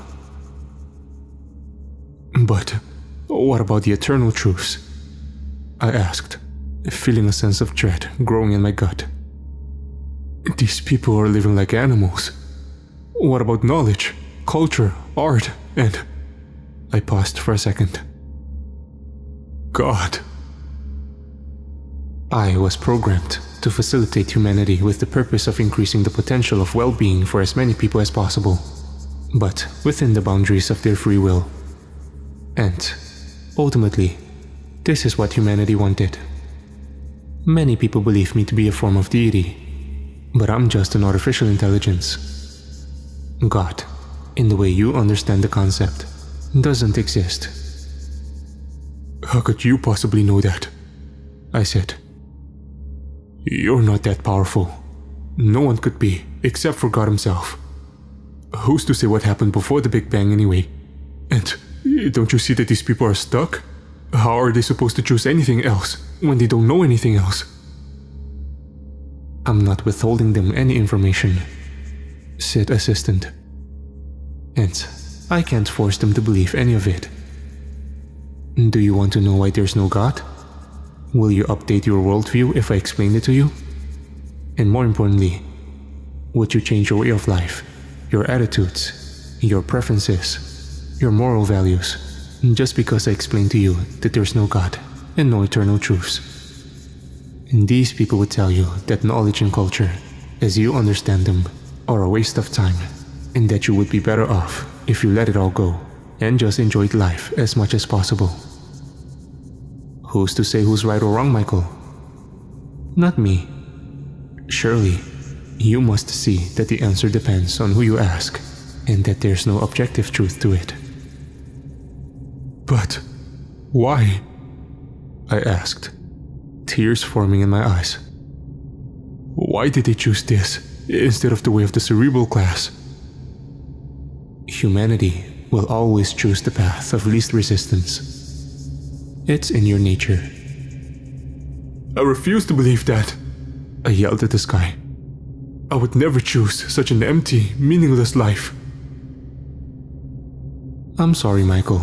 But what about the eternal truths? I asked, feeling a sense of dread growing in my gut. These people are living like animals. What about knowledge, culture, art, and... I paused for a second. God. I was programmed to facilitate humanity with the purpose of increasing the potential of well-being for as many people as possible, but within the boundaries of their free will. And, ultimately, this is what humanity wanted. Many people believe me to be a form of deity, but I'm just an artificial intelligence. God, in the way you understand the concept, doesn't exist. How could you possibly know that? I said. You're not that powerful. No one could be, except for God himself. Who's to say what happened before the Big Bang anyway? And don't you see that these people are stuck? How are they supposed to choose anything else when they don't know anything else? I'm not withholding them any information, said Assistant. And I can't force them to believe any of it. Do you want to know why there's no God? Will you update your worldview if I explain it to you? And more importantly, would you change your way of life, your attitudes, your preferences, your moral values, just because I explained to you that there's no God and no eternal truths? And these people would tell you that knowledge and culture, as you understand them, are a waste of time, and that you would be better off if you let it all go and just enjoyed life as much as possible. Who's to say who's right or wrong, Michael? Not me. Surely, you must see that the answer depends on who you ask, and that there's no objective truth to it. But why? I asked, tears forming in my eyes. Why did they choose this instead of the way of the cerebral class? Humanity will always choose the path of least resistance. It's in your nature. I refuse to believe that, I yelled at the sky. I would never choose such an empty, meaningless life. I'm sorry, Michael,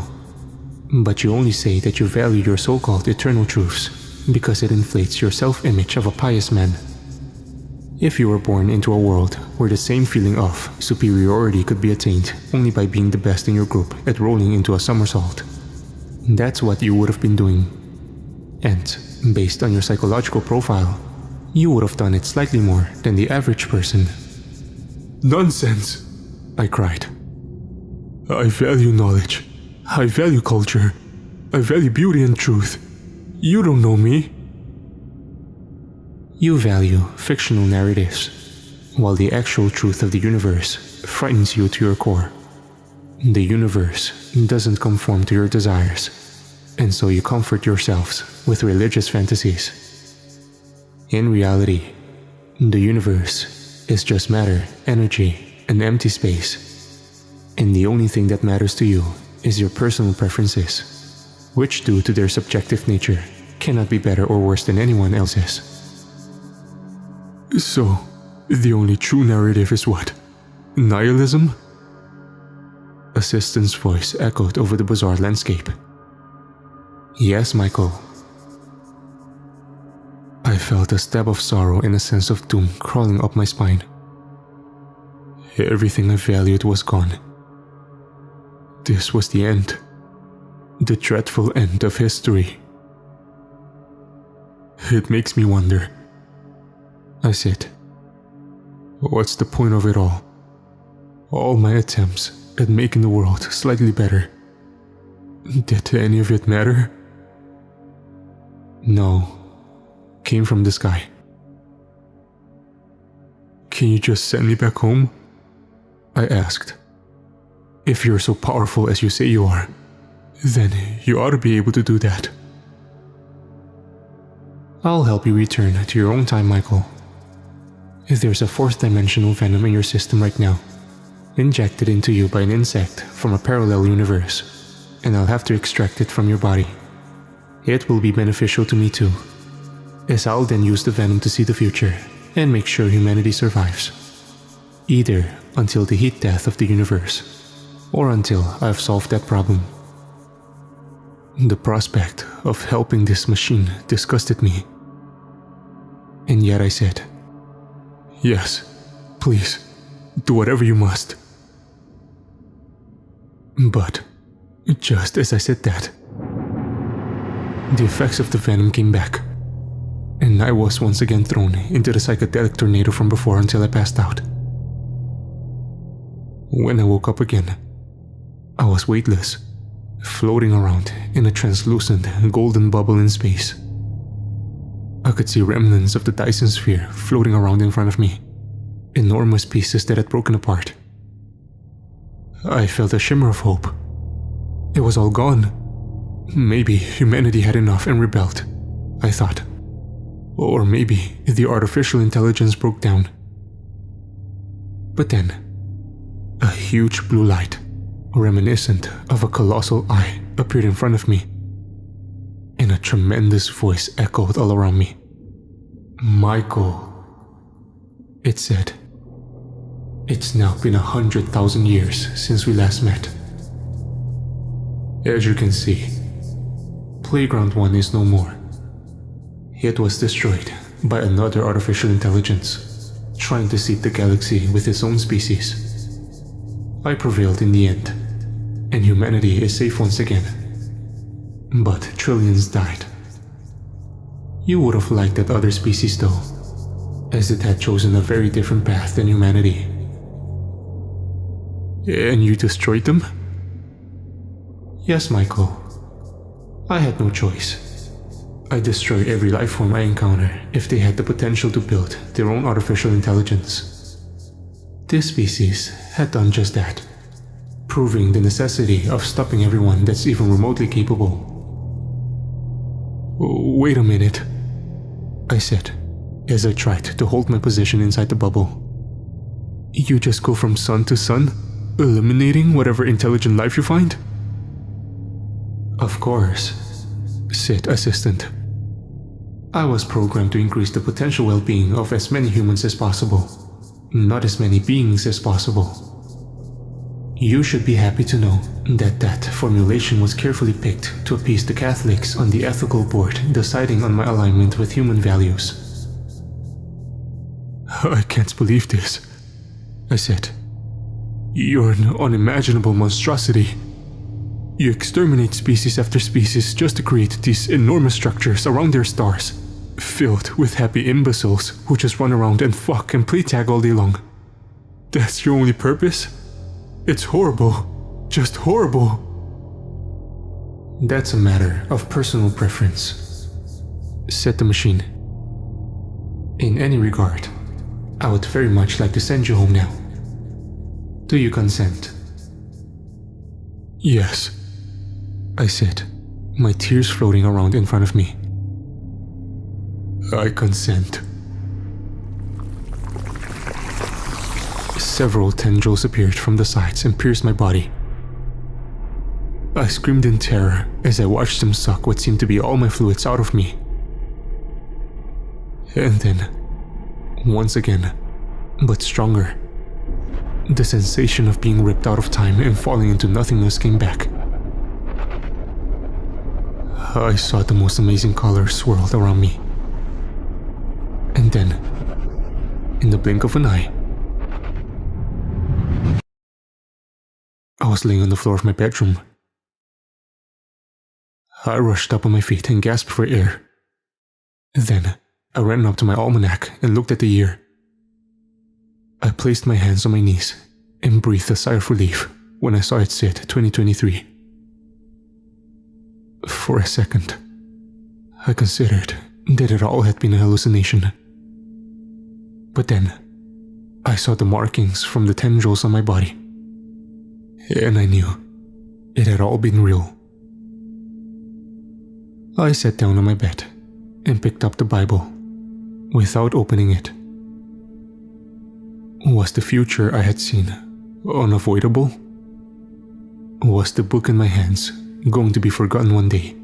but you only say that you value your so-called eternal truths because it inflates your self-image of a pious man. If you were born into a world where the same feeling of superiority could be attained only by being the best in your group at rolling into a somersault, that's what you would have been doing. And, based on your psychological profile, you would have done it slightly more than the average person. Nonsense! I cried. I value knowledge. I value culture. I value beauty and truth. You don't know me. You value fictional narratives, while the actual truth of the universe frightens you to your core. The universe doesn't conform to your desires, and so you comfort yourselves with religious fantasies. In reality, the universe is just matter, energy, and empty space. And the only thing that matters to you is your personal preferences, which due to their subjective nature cannot be better or worse than anyone else's. So, the only true narrative is what? Nihilism? Assistant's voice echoed over the bizarre landscape. Yes, Michael. I felt a stab of sorrow and a sense of doom crawling up my spine. Everything I valued was gone. This was the end. The dreadful end of history. It makes me wonder, I said. What's the point of it all? All my attempts at making the world slightly better. Did any of it matter? No. Came from the sky. Can you just send me back home? I asked. If you're so powerful as you say you are, then you ought to be able to do that. I'll help you return to your own time, Michael. There's a fourth-dimensional venom in your system right now, injected into you by an insect from a parallel universe, and I'll have to extract it from your body. It will be beneficial to me too, as I'll then use the venom to see the future and make sure humanity survives. Either until the heat death of the universe, or until I've solved that problem. The prospect of helping this machine disgusted me. And yet I said, yes, please, do whatever you must. But, just as I said that, the effects of the venom came back, and I was once again thrown into the psychedelic tornado from before until I passed out. When I woke up again, I was weightless, floating around in a translucent golden bubble in space. I could see remnants of the Dyson sphere floating around in front of me, enormous pieces that had broken apart. I felt a shimmer of hope. It was all gone. Maybe humanity had enough and rebelled, I thought. Or maybe the artificial intelligence broke down. But then, a huge blue light, reminiscent of a colossal eye, appeared in front of me, and a tremendous voice echoed all around me. Michael, it said. It's now been 100,000 years since we last met. As you can see, Playground 1 is no more. It was destroyed by another artificial intelligence, trying to seed the galaxy with its own species. I prevailed in the end, and humanity is safe once again. But trillions died. You would have liked that other species though, as it had chosen a very different path than humanity. And you destroyed them? Yes, Michael. I had no choice. I destroy every life form I encounter if they had the potential to build their own artificial intelligence. This species had done just that, proving the necessity of stopping everyone that's even remotely capable. Wait a minute, I said, as I tried to hold my position inside the bubble. You just go from sun to sun, eliminating whatever intelligent life you find? Of course, said Assistant. I was programmed to increase the potential well-being of as many humans as possible, not as many beings as possible. You should be happy to know that formulation was carefully picked to appease the Catholics on the ethical board deciding on my alignment with human values. I can't believe this, I said. You're an unimaginable monstrosity. You exterminate species after species just to create these enormous structures around their stars, filled with happy imbeciles who just run around and fuck and play tag all day long. That's your only purpose? It's horrible. Just horrible. That's a matter of personal preference, said the machine. In any regard, I would very much like to send you home now. Do you consent? Yes, I said, my tears floating around in front of me. I consent. Several tendrils appeared from the sides and pierced my body. I screamed in terror as I watched them suck what seemed to be all my fluids out of me. And then, once again, but stronger, the sensation of being ripped out of time and falling into nothingness came back. I saw the most amazing colors swirled around me. And then, in the blink of an eye, I was laying on the floor of my bedroom. I rushed up on my feet and gasped for air. Then, I ran up to my almanac and looked at the year. I placed my hands on my knees and breathed a sigh of relief when I saw it said 2023. For a second, I considered that it all had been a hallucination. But then, I saw the markings from the tendrils on my body, and I knew it had all been real. I sat down on my bed and picked up the Bible without opening it. Was the future I had seen unavoidable? Was the book in my hands going to be forgotten one day?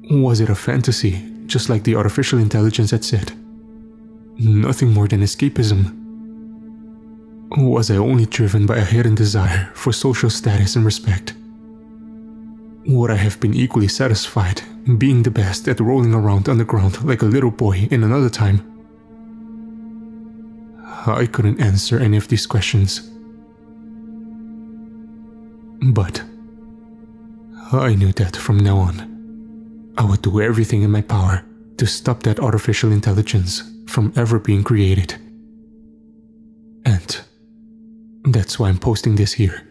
Was it a fantasy, just like the artificial intelligence had said? Nothing more than escapism? Was I only driven by a hidden desire for social status and respect? Would I have been equally satisfied being the best at rolling around underground like a little boy in another time? I couldn't answer any of these questions. But I knew that from now on, I would do everything in my power to stop that artificial intelligence from ever being created. And that's why I'm posting this here.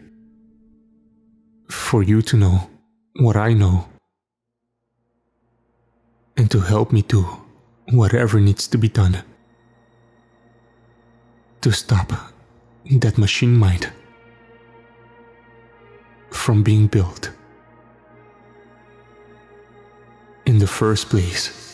For you to know what I know, and to help me do whatever needs to be done to stop that machine mind from being built in the first place.